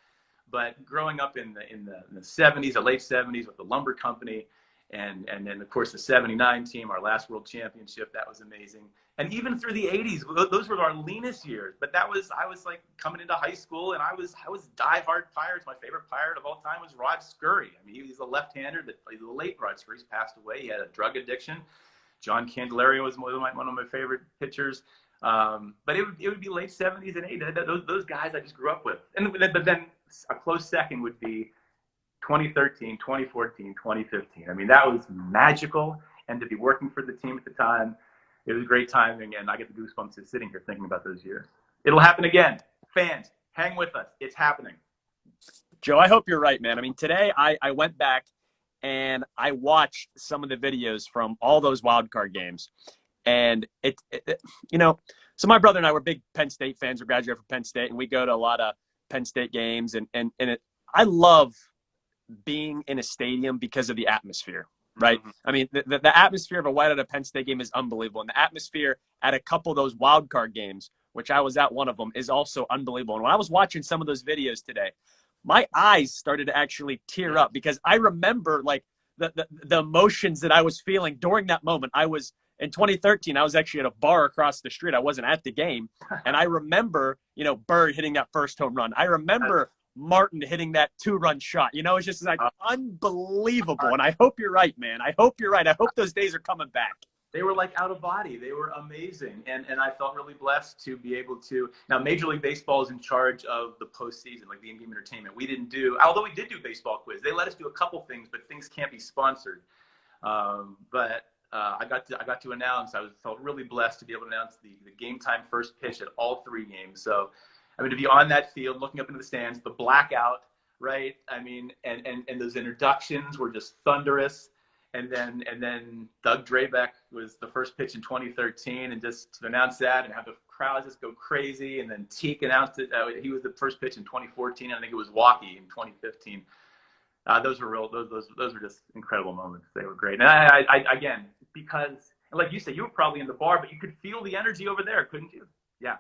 But growing up in the 70s, the late 70s with the Lumber Company, and then, of course, the 79 team, our last world championship, that was amazing. And even through the 80s, those were our leanest years. But I was like coming into high school, and I was diehard Pirates. My favorite Pirate of all time was Rod Scurry. I mean, he was a left-hander that played the late Rod Scurry. He's passed away. He had a drug addiction. John Candelario was one of my favorite pitchers. But it would be late 70s and 80s. Those guys I just grew up with. But then a close second would be 2013, 2014, 2015. I mean, that was magical. And to be working for the team at the time, it was a great timing, and I get the goosebumps just sitting here thinking about those years. It'll happen again. Fans, hang with us. It's happening. Joe, I hope you're right, man. I mean, today I went back and I watched some of the videos from all those wild card games. And so my brother and I were big Penn State fans. We graduated from Penn State, and we go to a lot of Penn State games. I love being in a stadium because of the atmosphere. Right. Mm-hmm. I mean, the atmosphere of a whiteout at Penn State game is unbelievable. And the atmosphere at a couple of those wild card games, which I was at one of them, is also unbelievable. And when I was watching some of those videos today, my eyes started to actually tear up because I remember like the emotions that I was feeling during that moment. I was in 2013, I was actually at a bar across the street. I wasn't at the game. And I remember, Bird hitting that first home run. I remember Martin hitting that 2-run shot. It's just like unbelievable. And I hope you're right, man. I hope you're right. I hope those days are coming back. They were like out of body. They were amazing. And I felt really blessed to be able to. Now, Major League Baseball is in charge of the postseason, like the in-game entertainment. We didn't do, although we did do baseball quiz. They let us do a couple things, but things can't be sponsored. But I got to announce. I felt really blessed to be able to announce the game time first pitch at all 3 games. So, I mean, to be on that field, looking up into the stands, the blackout, right? I mean, and those introductions were just thunderous. And then Doug Drabeck was the first pitch in 2013, and just to announce that and have the crowd just go crazy. And then Teak announced it. He was the first pitch in 2014. I think it was Walkie in 2015. Those were just incredible moments. They were great. And I again, because like you said, you were probably in the bar, but you could feel the energy over there, couldn't you? Yeah.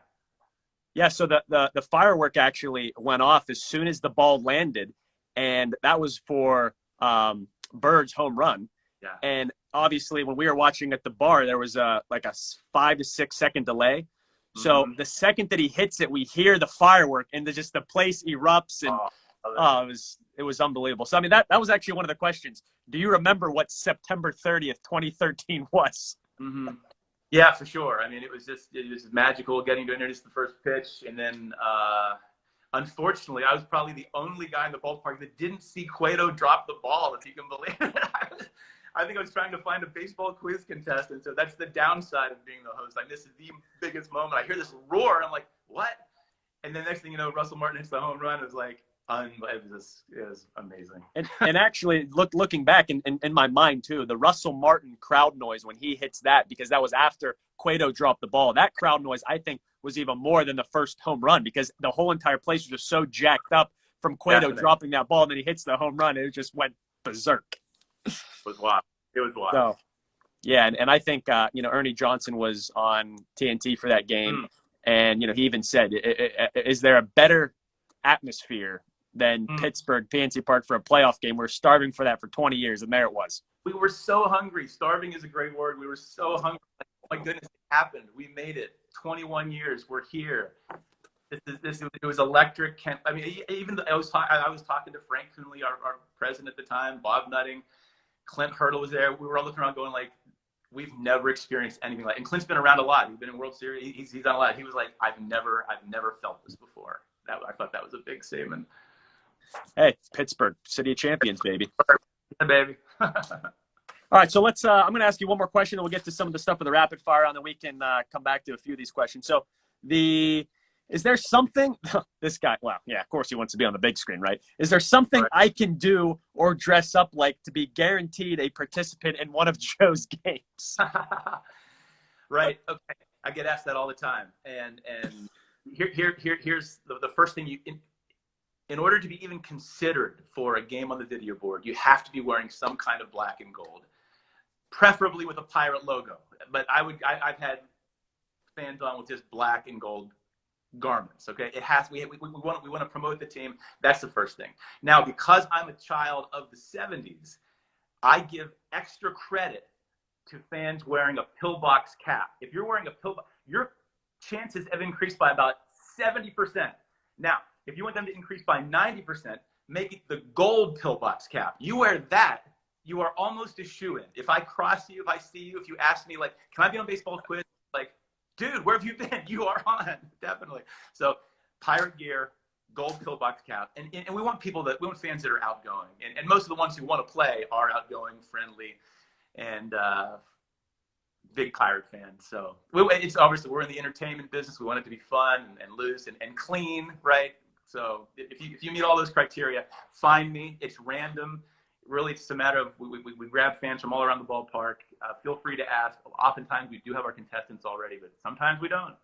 Yeah, so the firework actually went off as soon as the ball landed, and that was for Bird's home run. Yeah. And obviously, when we were watching at the bar, there was like a 5 to 6 second delay. So the second that he hits it, we hear the firework, and the place erupts, and it was unbelievable. So I mean, that was actually one of the questions. Do you remember what September 30th, 2013 was? Mm-hmm. Yeah, for sure. I mean, it was magical getting to introduce the first pitch. And then unfortunately, I was probably the only guy in the ballpark that didn't see Cueto drop the ball, if you can believe it. I think I was trying to find a baseball quiz contestant, so that's the downside of being the host. Like, this is the biggest moment. I hear this roar, and I'm like, what? And then next thing you know, Russell Martin hits the home run. It was like, it was amazing. And actually, looking back in my mind too, the Russell Martin crowd noise when he hits that, because that was after Cueto dropped the ball. That crowd noise, I think, was even more than the first home run, because the whole entire place was just so jacked up from Cueto dropping that ball, and then he hits the home run, and it just went berserk. It was wild. It was wild. So, yeah, and I think Ernie Johnson was on TNT for that game, and he even said, "Is there a better atmosphere than Pittsburgh PNC Park for a playoff game? We're starving for that for 20 years, and there it was." We were so hungry. Starving is a great word. We were so hungry. Oh my goodness, it happened. We made it. 21 years. We're here. It was electric. I mean, even I was talking to Frank Coonley, our president at the time, Bob Nutting, Clint Hurdle was there. We were all looking around going like, we've never experienced anything like. And Clint's been around a lot. He's been in World Series. He's done a lot. He was like, I've never felt this before. I thought that was a big statement. Hey, Pittsburgh, city of champions, baby. Yeah, baby. All right, so let's. I'm going to ask you one more question, and we'll get to some of the stuff with the rapid fire, and then we can come back to a few of these questions. So, is there something? This guy, well, yeah, of course he wants to be on the big screen, right? Is there something I can do or dress up like to be guaranteed a participant in one of Joe's games? Right. Okay. I get asked that all the time, and here's the first thing in order to be even considered for a game on the video board, you have to be wearing some kind of black and gold, preferably with a pirate logo. But I've had fans on with just black and gold garments. Okay, it has. We want to promote the team. That's the first thing. Now, because I'm a child of the '70s, I give extra credit to fans wearing a pillbox cap. If you're wearing a pillbox, your chances have increased by about 70%. Now, if you want them to increase by 90%, make it the gold pillbox cap. You wear that, you are almost a shoo-in. If I cross you, if I see you, if you ask me, like, can I be on baseball quiz? Like, dude, where have you been? You are on, definitely. So, pirate gear, gold pillbox cap, and we want fans that are outgoing, and most of the ones who want to play are outgoing, friendly, and big pirate fans. So it's obviously we're in the entertainment business. We want it to be fun and loose and clean, right? So if you meet all those criteria, find me. It's random. Really, it's a matter of we grab fans from all around the ballpark. Feel free to ask. Oftentimes we do have our contestants already, but sometimes we don't.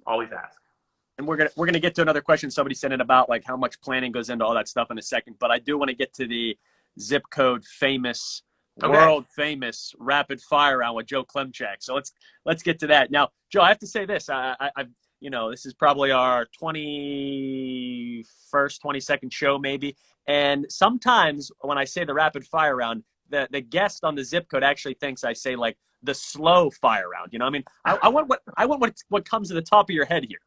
Always ask. And we're gonna get to another question somebody sent in about like how much planning goes into all that stuff in a second. But I do want to get to the zip code famous. Okay. World famous rapid fire round with Joe Klimchak. So let's get to that. Now, Joe, I have to say this. I've this is probably our 21st, 22nd show maybe. And sometimes when I say the rapid fire round, the guest on the zip code actually thinks I say like the slow fire round. You know, I mean, I want what comes to the top of your head here.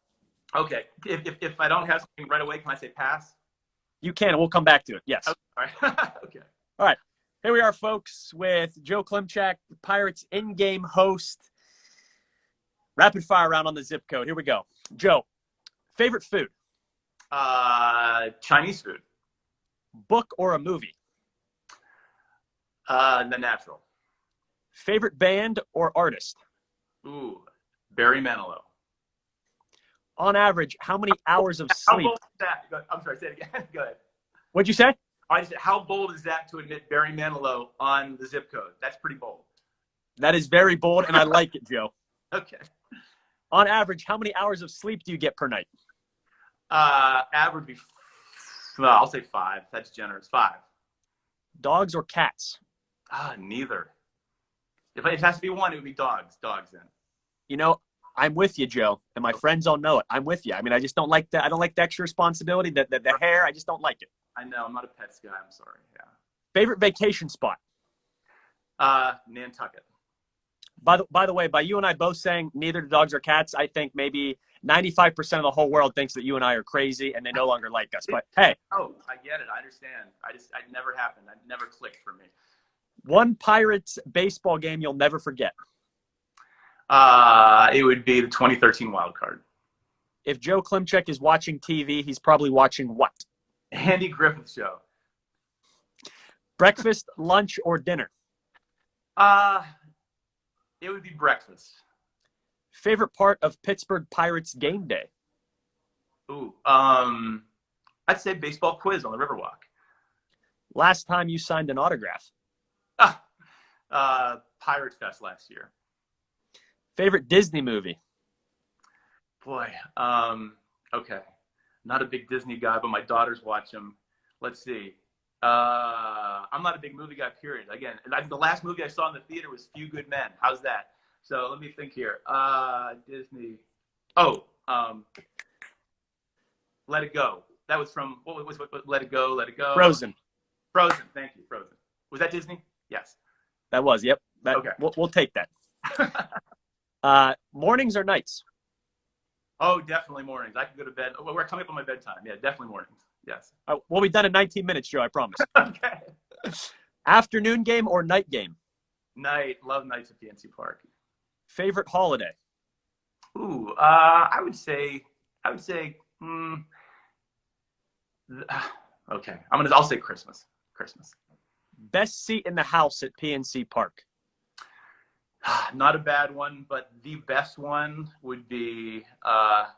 Okay. If I don't have something right away, can I say pass? You can, and we'll come back to it. Yes. Okay. All right. Okay. All right. Here we are, folks, with Joe Klimchak, the Pirates in-game host. Rapid fire round on the zip code. Here we go. Joe, favorite food? Chinese food. Book or a movie? The Natural. Favorite band or artist? Ooh, Barry Manilow. On average, how many hours of sleep? How bold is that? I'm sorry, say it again. Go ahead. What'd you say? I said, how bold is that to admit Barry Manilow on the zip code? That's pretty bold. That is very bold, and I like it, Joe. Okay. On average, how many hours of sleep do you get per night? Average, I'll say 5. That's generous. 5. Dogs or cats? Neither. If it has to be one, it would be dogs. Dogs then. You know, I'm with you, Joe, and my friends all know it. I'm with you. I mean, I just don't like that. I don't like the extra responsibility, the hair. I just don't like it. I know. I'm not a pets guy. I'm sorry. Yeah. Favorite vacation spot? Nantucket. By the way, by you and I both saying neither do dogs or cats, I think maybe 95% of the whole world thinks that you and I are crazy and they no longer like us. But hey. Oh, I get it. I understand. It never happened. It never clicked for me. One Pirates baseball game you'll never forget. It would be the 2013 wild card. If Joe Klimchak is watching TV, he's probably watching what? Andy Griffith Show. Breakfast, lunch, or dinner? It would be breakfast. Favorite part of Pittsburgh Pirates game day? Ooh, I'd say baseball quiz on the Riverwalk. Last time you signed an autograph? Pirate Fest last year. Favorite Disney movie? Boy, okay. Not a big Disney guy, but my daughters watch them. Let's see. I'm not a big movie guy, period. Again, the last movie I saw in the theater was Few Good Men. How's that? So let me think here. Disney. Let It Go. That was from, what Let It Go, Let It Go. Frozen. Frozen, thank you, Frozen. Was that Disney? Yes. That was, yep. Okay. We'll take that. Mornings or nights? Oh, definitely mornings. I can go to bed. Oh, we're coming up on my bedtime. Yeah, definitely mornings. Yes. We'll be done in 19 minutes, Joe, I promise. Okay. Afternoon game or night game? Night. Love nights at PNC Park. Favorite holiday? Ooh, I would say, okay. I'll say Christmas. Christmas. Best seat in the house at PNC Park? Not a bad one, but the best one would be, let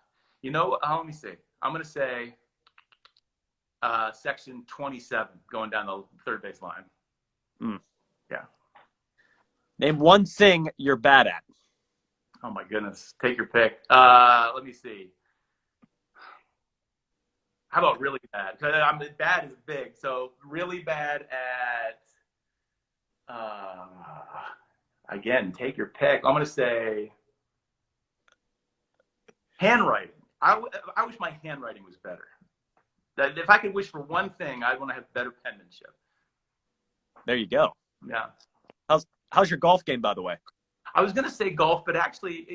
me see. I'm going to say section 27 going down the third base line. Yeah. Name one thing you're bad at. Oh, my goodness. Take your pick. Let me see. How about really bad? Because bad is big. So really bad at, again, take your pick. I'm going to say handwriting. I wish my handwriting was better. That if I could wish for one thing, I'd want to have better penmanship. There you go. Yeah. How's your golf game, by the way? I was going to say golf, but actually,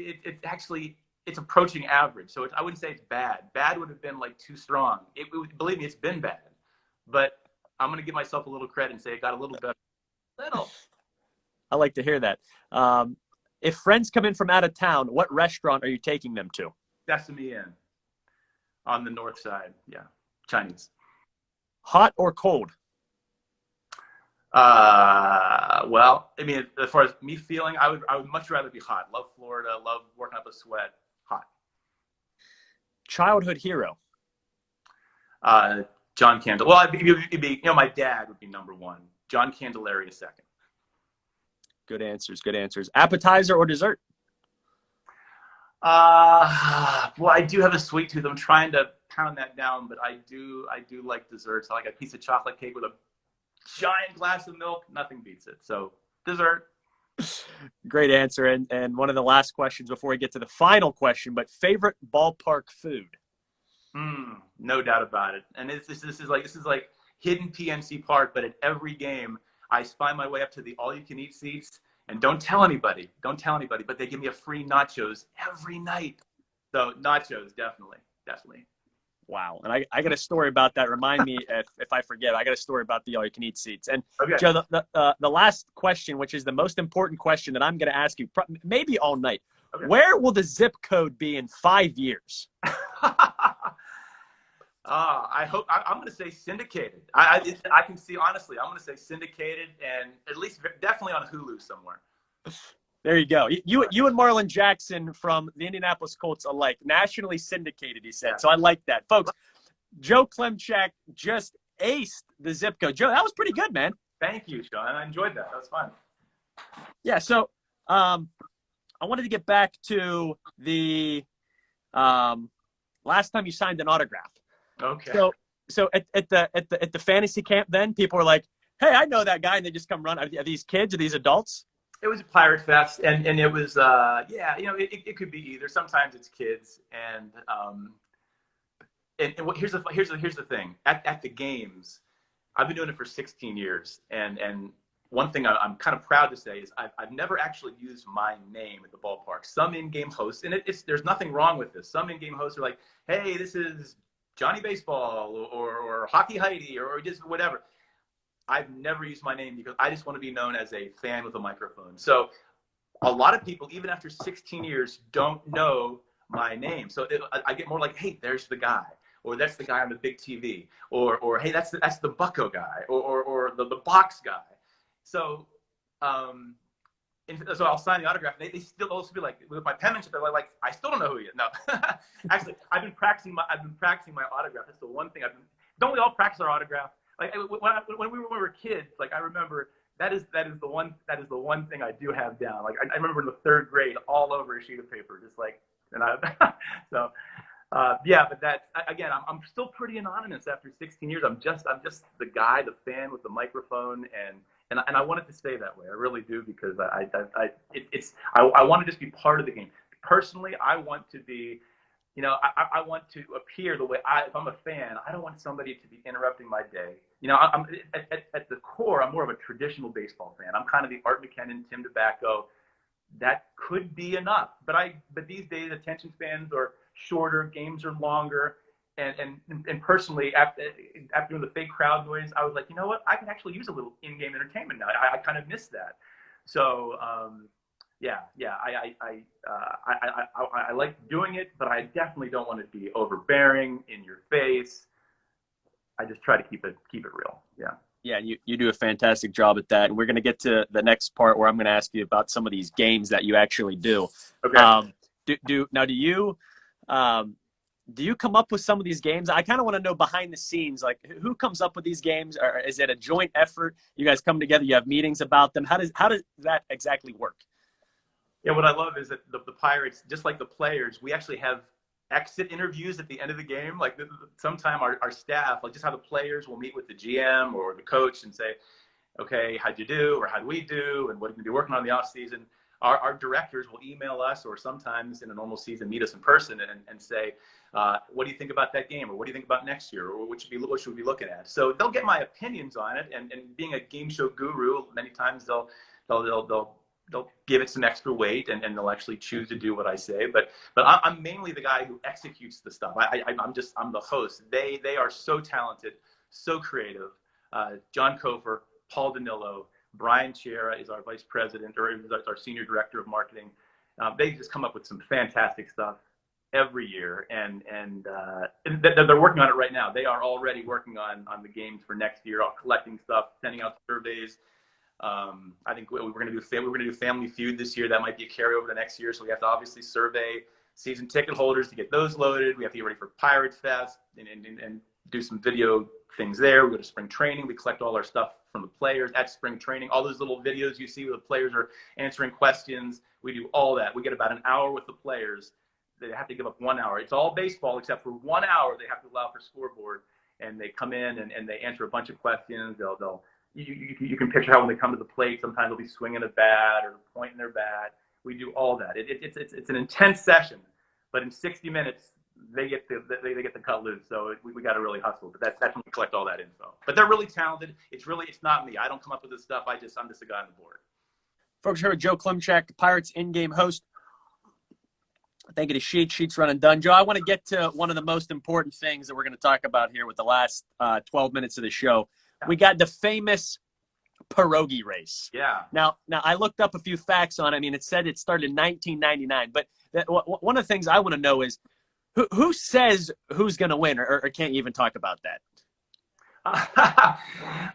it's approaching average. So I wouldn't say it's bad. Bad would have been like too strong. Believe me, it's been bad. But I'm going to give myself a little credit and say it got a little better. Little. I like to hear that. If friends come in from out of town, what restaurant are you taking them to? Sesame Inn on the north side. Yeah. Chinese. Hot or cold? Well, I mean, as far as me feeling, I would much rather be hot. Love Florida. Love working up a sweat. Hot. Childhood hero? John Candelaria. Well, it'd be, my dad would be number one. John Candelaria second. Good answers. Good answers. Appetizer or dessert? Well, I do have a sweet tooth. I'm trying to pound that down, but I do like desserts. I like a piece of chocolate cake with a giant glass of milk. Nothing beats it. So dessert. Great answer. And one of the last questions before we get to the final question, but favorite ballpark food? No doubt about it. And this is like hidden PNC Park, but at every game, I find my way up to the all-you-can-eat seats, and don't tell anybody, but they give me a free nachos every night. So nachos, definitely. Wow. And I got a story about that. Remind me if I forget. I got a story about the all-you-can-eat seats. And okay. Joe, the last question, which is the most important question that I'm going to ask you, maybe all night. Okay. Where will the zip code be in 5 years? I hope I'm going to say syndicated. I can see, honestly, I'm going to say syndicated, and at least definitely on Hulu somewhere. There you go. You and Marlon Jackson from the Indianapolis Colts alike, nationally syndicated, he said. Yeah. So I like that. Folks, Joe Klimchak just aced the zip code. Joe, that was pretty good, man. Thank you, Sean. I enjoyed that. That was fun. Yeah, so I wanted to get back to the last time you signed an autograph. Okay. So at the fantasy camp, then people were like, "Hey, I know that guy," and they just come run. Are these kids? Are these adults? It was a Pirate Fest, and it was it could be either. Sometimes it's kids, and here's the thing. At the games, I've been doing it for 16 years, and one thing I'm kind of proud to say is I've never actually used my name at the ballpark. Some in-game hosts, and there's nothing wrong with this. Some in-game hosts are like, "Hey, this is Johnny Baseball or Hockey Heidi or just whatever." I've never used my name because I just want to be known as a fan with a microphone. So a lot of people, even after 16 years, don't know my name. So I get more like, hey, there's the guy, or that's the guy on the big TV, or hey, that's the Bucko guy, or the box guy. So so I'll sign the autograph. They still also be like, with my penmanship, they're like, I still don't know who he is. No, actually, I've been practicing my autograph. That's the one thing don't we all practice our autograph? Like when we were kids, like I remember that is the one thing I do have down. Like I remember in the 3rd grade, all over a sheet of paper, just like, and so yeah. But that's, again, I'm still pretty anonymous after 16 years. I'm just the guy, the fan with the microphone, and I want it to stay that way. I really do, because I want to just be part of the game. Personally, I want to be, I want to appear the way if I'm a fan, I don't want somebody to be interrupting my day. I'm at the core, I'm more of a traditional baseball fan. I'm kind of the Art McKinnon, Tim Tobacco. That could be enough, but these days attention spans are shorter, games are longer, and personally, after doing the fake crowd noise, I was like, you know what, I can actually use a little in-game entertainment now. I kind of miss that. So yeah, I like doing it, but I definitely don't want to be overbearing, in your face. I just try to keep it real. Yeah. Yeah, you do a fantastic job at that. And we're going to get to the next part where I'm going to ask you about some of these games that you actually do. Okay. Do you come up with some of these games? I kind of want to know behind the scenes, like who comes up with these games? Or is it a joint effort? You guys come together, you have meetings about them. How does that exactly work? Yeah, what I love is that the Pirates, just like the players, we actually have exit interviews at the end of the game. Like sometime our staff, like just how the players will meet with the GM or the coach and say, okay, how'd you do? Or how'd we do? And what are you going to be working on in the off season? Our directors will email us, or sometimes in a normal season, meet us in person and say, what do you think about that game? Or what do you think about next year? Or what should we be looking at? So they'll get my opinions on it. And being a game show guru, many times they'll give it some extra weight, and they'll actually choose to do what I say. But I'm mainly the guy who executes the stuff. I'm the host. They are so talented, so creative. John Kofer, Paul Danilo, Brian Chiera is our vice president, or is our senior director of marketing. They just come up with some fantastic stuff every year, and they're working on it right now. They are already working on the games for next year, all collecting stuff, sending out surveys. I think we're going to do Family Feud this year. That might be a carryover to next year. So we have to obviously survey season ticket holders to get those loaded. We have to get ready for Pirates Fest and do some video things there. We go to spring training. We collect all our stuff from the players at spring training. All those little videos you see where the players are answering questions. We do all that. We get about an hour with the players. They have to give up 1 hour. It's all baseball except for 1 hour they have to allow for scoreboard. And they come in and they answer a bunch of questions. You can picture how when they come to the plate, sometimes they'll be swinging a bat or pointing their bat. We do all that. It's an intense session, but in 60 minutes they get the cut loose. So we got to really hustle. But that's when we collect all that info. But they're really talented. It's not me. I don't come up with this stuff. I'm just a guy on the board. Folks, here with Joe Klimchak, Pirates in-game host. Thank you to Sheets Run and Done. Joe, I want to get to one of the most important things that we're going to talk about here with the last 12 minutes of the show. We got the famous pierogi race. Yeah. Now I looked up a few facts on it. I mean, it said it started in 1999. But one of the things I want to know is who says who's going to win, or can't you even talk about that?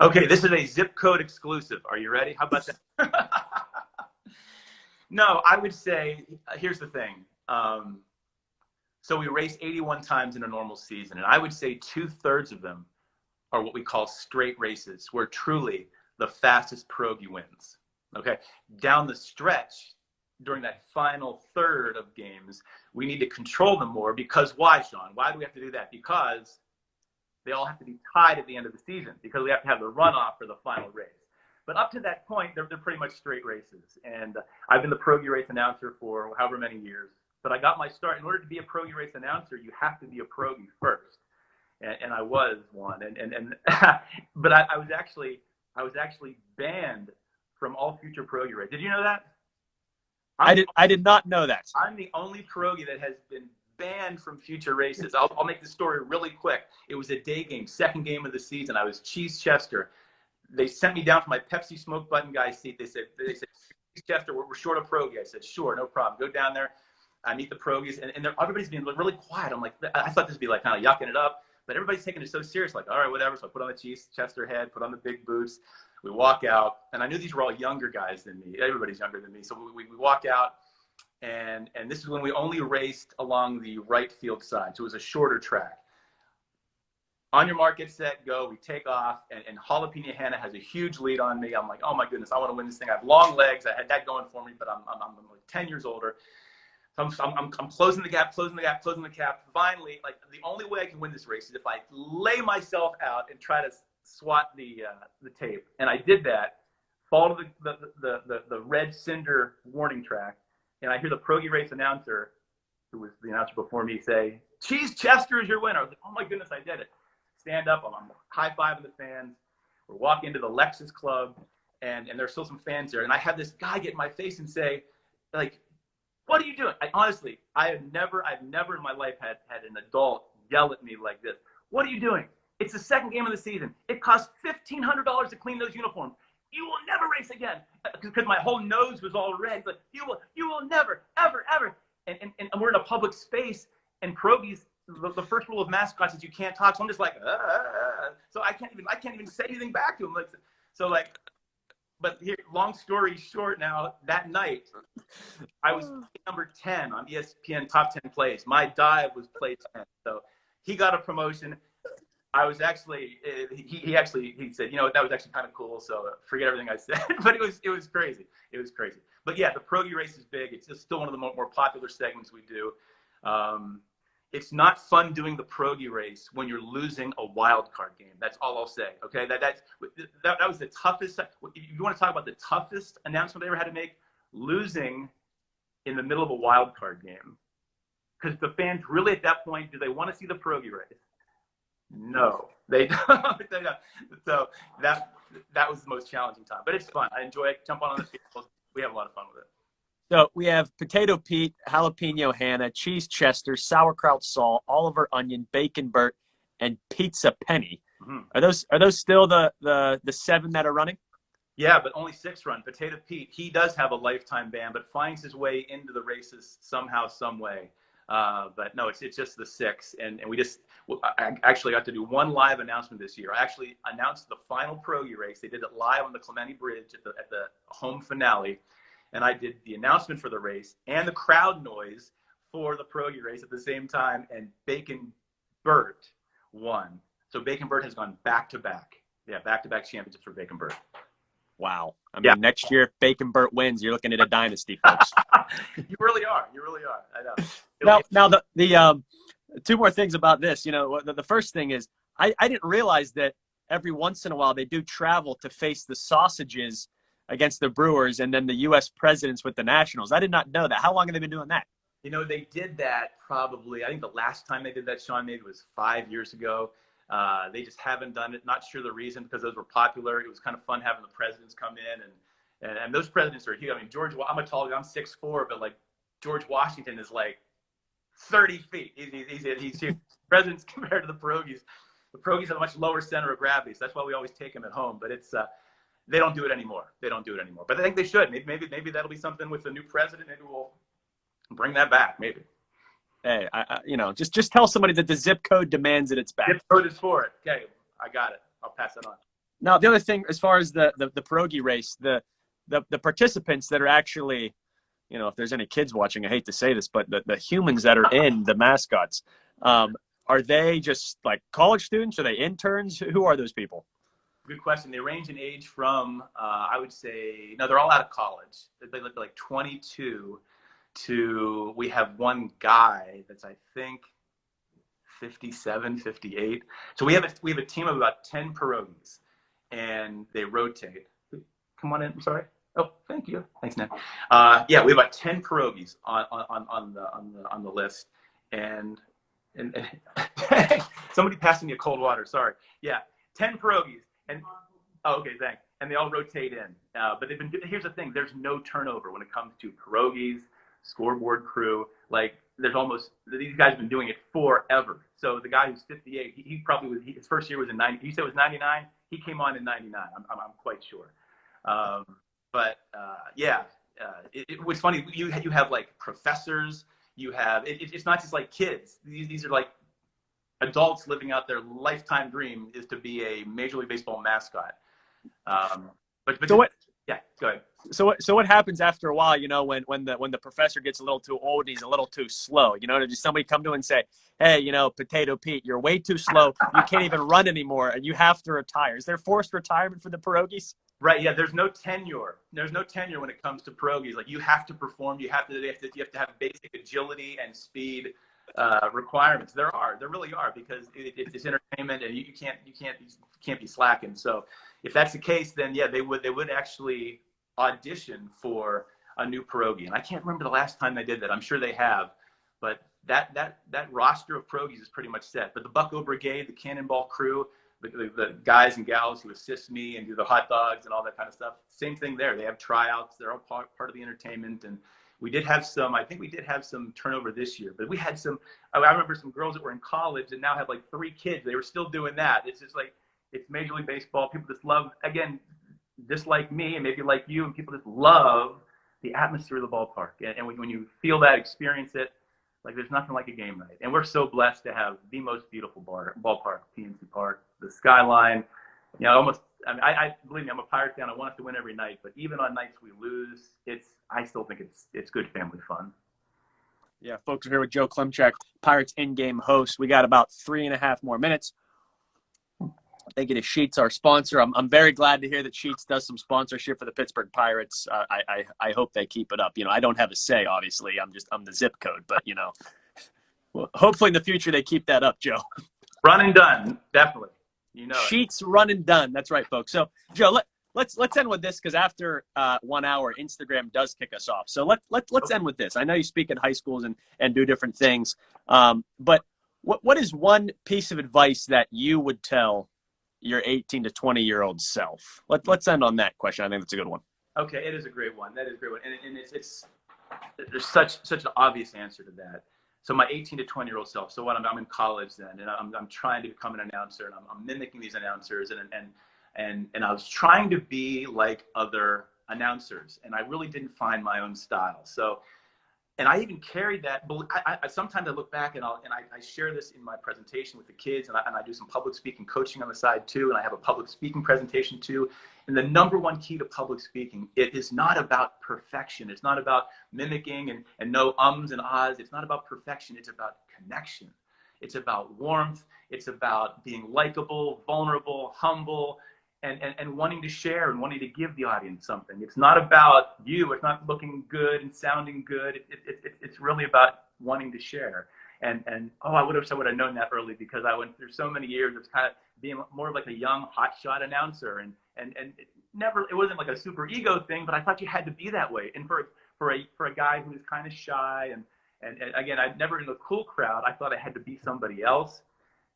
Okay, this is a zip code exclusive. Are you ready? How about that? No, I would say, here's the thing. So we race 81 times in a normal season, and I would say 2/3 of them are what we call straight races, where truly the fastest pierogi wins. Okay, down the stretch, during that final third of games, we need to control them more. Because why, Sean? Why do we have to do that? Because they all have to be tied at the end of the season, because we have to have the runoff for the final race. But up to that point, they're pretty much straight races. And I've been the pierogi race announcer for however many years. But I got my start. In order to be a pierogi race announcer, you have to be a pierogi first. And I was one. But I was actually banned from all future pierogi races. Did you know that? I did not know that. I'm the only pierogi that has been banned from future races. I'll make the story really quick. It was a day game, second game of the season. I was Cheese Chester. They sent me down to my Pepsi smoke button guy seat. They said, Cheese Chester, we're short of pierogi. I said, sure, no problem. Go down there. I meet the Progies, and everybody's being really quiet. I'm like, I thought this would be like kind of yucking it up, but everybody's taking it so serious. Like, all right, whatever. So I put on the Chester head, put on the big boots. We walk out, and I knew these were all younger guys than me. Everybody's younger than me. So we walk out, and this is when we only raced along the right field side. So it was a shorter track. On your mark, get set, go. We take off, and Jalapeno Hannah has a huge lead on me. I'm like, oh my goodness, I want to win this thing. I have long legs. I had that going for me, but I'm like 10 years older. So I'm closing the gap. Finally, like the only way I can win this race is if I lay myself out and try to swat the tape. And I did that. Fall to the red cinder warning track, and I hear the Progi race announcer, who was the announcer before me, say, "Cheese Chester is your winner." I was like, oh my goodness, I did it. Stand up, I'm high-fiving the fans. We're walking into the Lexus Club, and there's still some fans there. And I have this guy get in my face and say, like, what are you doing? Honestly, I've never in my life had an adult yell at me like this. What are you doing? It's the second game of the season. It costs $1,500 to clean those uniforms. You will never race again. Because my whole nose was all red. Like, you will never, ever. And we're in a public space, and Progies, the first rule of mascots is you can't talk. So I'm just like, so I can't even say anything back to him. But here, long story short, now that night, I was number 10 on ESPN Top 10 Plays. My dive was play 10, so he got a promotion. I was actually, he said, you know, that was actually kind of cool. So forget everything I said, but it was crazy. It was crazy. But yeah, the Progi race is big. It's just still one of the more popular segments we do. It's not fun doing the Progi race when you're losing a wild card game. That's all I'll say. Okay, that was the toughest. If you want to talk about the toughest announcement they ever had to make, losing in the middle of a wild card game, because the fans really at that point, do they want to see the Progi race? No, they don't. They don't. So that was the most challenging time, but it's fun. I enjoy it. Jump on the field. We have a lot of fun with it. So we have Potato Pete, Jalapeno Hannah, Cheese Chester, Sauerkraut Saul, Oliver Onion, Bacon Bert, and Pizza Penny. Mm-hmm. Are those still the 7 that are running? Yeah, but only 6 run. Potato Pete, he does have a lifetime ban, but finds his way into the races somehow, some way. But no, it's just the 6, and I actually got to do one live announcement this year. I actually announced the final Progi race. They did it live on the Clementi Bridge at the home finale. And I did the announcement for the race and the crowd noise for the Progi race at the same time. And Bacon Bert won. So Bacon Bert has gone back-to-back. Yeah, back-to-back championships for Bacon Bert. Wow. I mean, next year, if Bacon Bert wins, you're looking at a dynasty, folks. You really are. I know. Now the 2 more things about this. You know, the first thing is I didn't realize that every once in a while they do travel to face the Sausages against the Brewers, and then the U.S. presidents with the Nationals. I did not know that. How long have they been doing that? You know, they did that probably, I think the last time they did that, Sean, maybe it was 5 years ago. They just haven't done it. Not sure the reason, because those were popular. It was kind of fun having the presidents come in, and those presidents are huge. I mean, I'm a tall guy, I'm 6'4", but like George Washington is like 30 feet. He's huge. Presidents compared to the Progies have a much lower center of gravity, so that's why we always take them at home. But it's they don't do it anymore. But I think they should. Maybe that'll be something with the new president. Maybe we'll bring that back. Maybe. Hey, just tell somebody that the zip code demands it. It's back. Zip code is for it. Okay, I got it. I'll pass that on. Now, the other thing, as far as the Progi race, the participants that are actually, you know, if there's any kids watching, I hate to say this, but the humans that are in the mascots, are they just like college students? Are they interns? Who are those people? Good question. They range in age from, I would say, no, they're all out of college. They look like 22 to, we have one guy that's, I think, 57, 58. So we have a team of about 10 pierogies, and they rotate. Come on in. I'm sorry. Oh, thank you. Thanks, Ned. Yeah, we have about 10 pierogies on the list, and somebody passing me a cold water. Sorry. Yeah, 10 pierogies. And okay, thanks. And they all rotate in. But here's the thing: there's no turnover when it comes to pierogies, scoreboard crew. Like these guys have been doing it forever. So the guy who's 58, he probably was. His first year was in 90. You said it was 99. He came on in 99. I'm quite sure. It was funny. You have like professors. You have it's not just like kids. These are like adults living out their lifetime dream is to be a Major League Baseball mascot. But So what? Yeah, go ahead. So what happens after a while? You know, when the professor gets a little too old, and he's a little too slow. You know, does somebody come to him and say, "Hey, you know, Potato Pete, you're way too slow. You can't even run anymore, and you have to retire." Is there forced retirement for the pierogies? Right. Yeah. There's no tenure. There's no tenure when it comes to pierogies. Like you have to perform. You have to have basic agility and speed requirements. There really are, because it's entertainment, and you can't be slacking. So if that's the case, then yeah, they would actually audition for a new pierogi. And I can't remember the last time they did that. I'm sure they have, but that roster of pierogies is pretty much set. But the Bucko Brigade, the Cannonball crew, the guys and gals who assist me and do the hot dogs and all that kind of stuff, same thing there. They have tryouts. They're all part of the entertainment. And we did have I think we did have some turnover this year, but we had I remember some girls that were in college and now have like 3 kids. They were still doing that. It's just like, it's Major League Baseball. People just love, again, just like me and maybe like you, and people just love the atmosphere of the ballpark. And when you feel that, experience it, like there's nothing like a game night. And we're so blessed to have the most beautiful ballpark, PNC Park, the skyline. You know, I believe me, I'm a Pirate fan. I want us to win every night, but even on nights we lose, I still think it's good family fun. Yeah, folks, we're here with Joe Klimchak, Pirates in-game host. We got about 3.5 more minutes. Thank you to Sheets, our sponsor. I'm very glad to hear that Sheets does some sponsorship for the Pittsburgh Pirates. I hope they keep it up. You know, I don't have a say, obviously. I'm the zip code, but you know, well, hopefully in the future they keep that up, Joe. Run and done, definitely. You know, Sheets, run and done. That's right, folks. So, Joe, let's end with this, because after 1 hour, Instagram does kick us off. So let's end with this. I know you speak at high schools and do different things, but what is one piece of advice that you would tell your 18 to 20-year-old self? Let's end on that question. I think that's a good one. Okay, it is a great one. That is a great one, and there's such an obvious answer to that. So my 18 to 20-year-old self. So what I'm in college then, and I'm trying to become an announcer, and I'm mimicking these announcers, and I was trying to be like other announcers, and I really didn't find my own style. So, and I even carried that. I sometimes I look back and I share this in my presentation with the kids, and I do some public speaking coaching on the side too, and I have a public speaking presentation too. And the number one key to public speaking, it is not about perfection. It's not about mimicking and no ums and ahs. It's not about perfection. It's about connection. It's about warmth. It's about being likable, vulnerable, humble, and wanting to share and wanting to give the audience something. It's not about you. It's not looking good and sounding good. It's really about wanting to share. And I wish I would have known that early, because I went through so many years of kind of being more like a young hotshot announcer, and it wasn't like a super ego thing, but I thought you had to be that way. And for a guy who was kind of shy and again, I'd never in the cool crowd, I thought I had to be somebody else.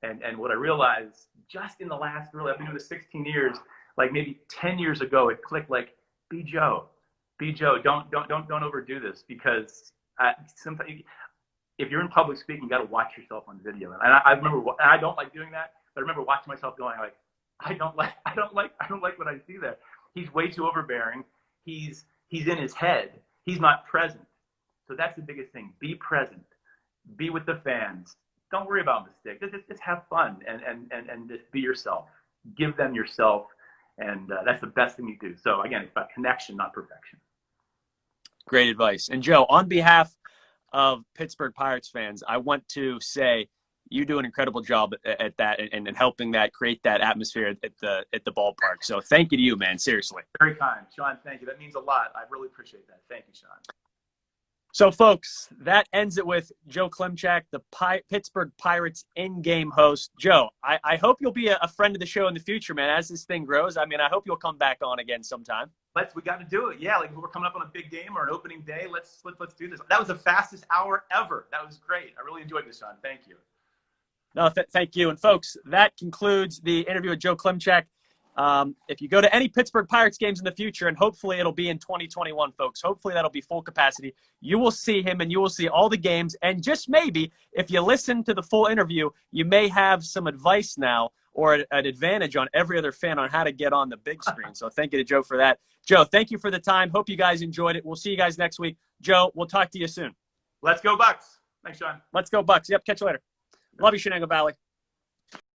And what I realized just in the last, really, I've been doing this 16 years, like maybe 10 years ago, it clicked, like, be Joe. Don't overdo this, because sometimes if you're in public speaking, you got to watch yourself on video. And I remember, and I don't like doing that, but I remember watching myself going like, I don't like what I see there. He's way too overbearing. He's in his head. He's not present. So that's the biggest thing. Be present. Be with the fans. Don't worry about mistakes. Just have fun and just be yourself. Give them yourself, and that's the best thing you do. So again, it's about connection, not perfection. Great advice. And Joe, on behalf of Pittsburgh Pirates fans, I want to say you do an incredible job at that and helping that create that atmosphere at the ballpark. So thank you to you, man. Seriously. Very kind, Sean. Thank you. That means a lot. I really appreciate that. Thank you, Sean. So, folks, that ends it with Joe Klimchak, the Pittsburgh Pirates in-game host. Joe, I hope you'll be a friend of the show in the future, man, as this thing grows. I mean, I hope you'll come back on again sometime. We got to do it. Yeah, like we're coming up on a big game or an opening day. Let's do this. That was the fastest hour ever. That was great. I really enjoyed this, Sean. Thank you. No, thank you. And, folks, that concludes the interview with Joe Klimchak. If you go to any Pittsburgh Pirates games in the future, and hopefully it'll be in 2021, folks, hopefully that'll be full capacity, you will see him and you will see all the games. And just maybe, if you listen to the full interview, you may have some advice now or an advantage on every other fan on how to get on the big screen. So thank you to Joe for that. Joe, thank you for the time. Hope you guys enjoyed it. We'll see you guys next week. Joe, we'll talk to you soon. Let's go Bucks. Thanks, Sean. Let's go Bucks. Yep, catch you later. Love you, Shenango Valley.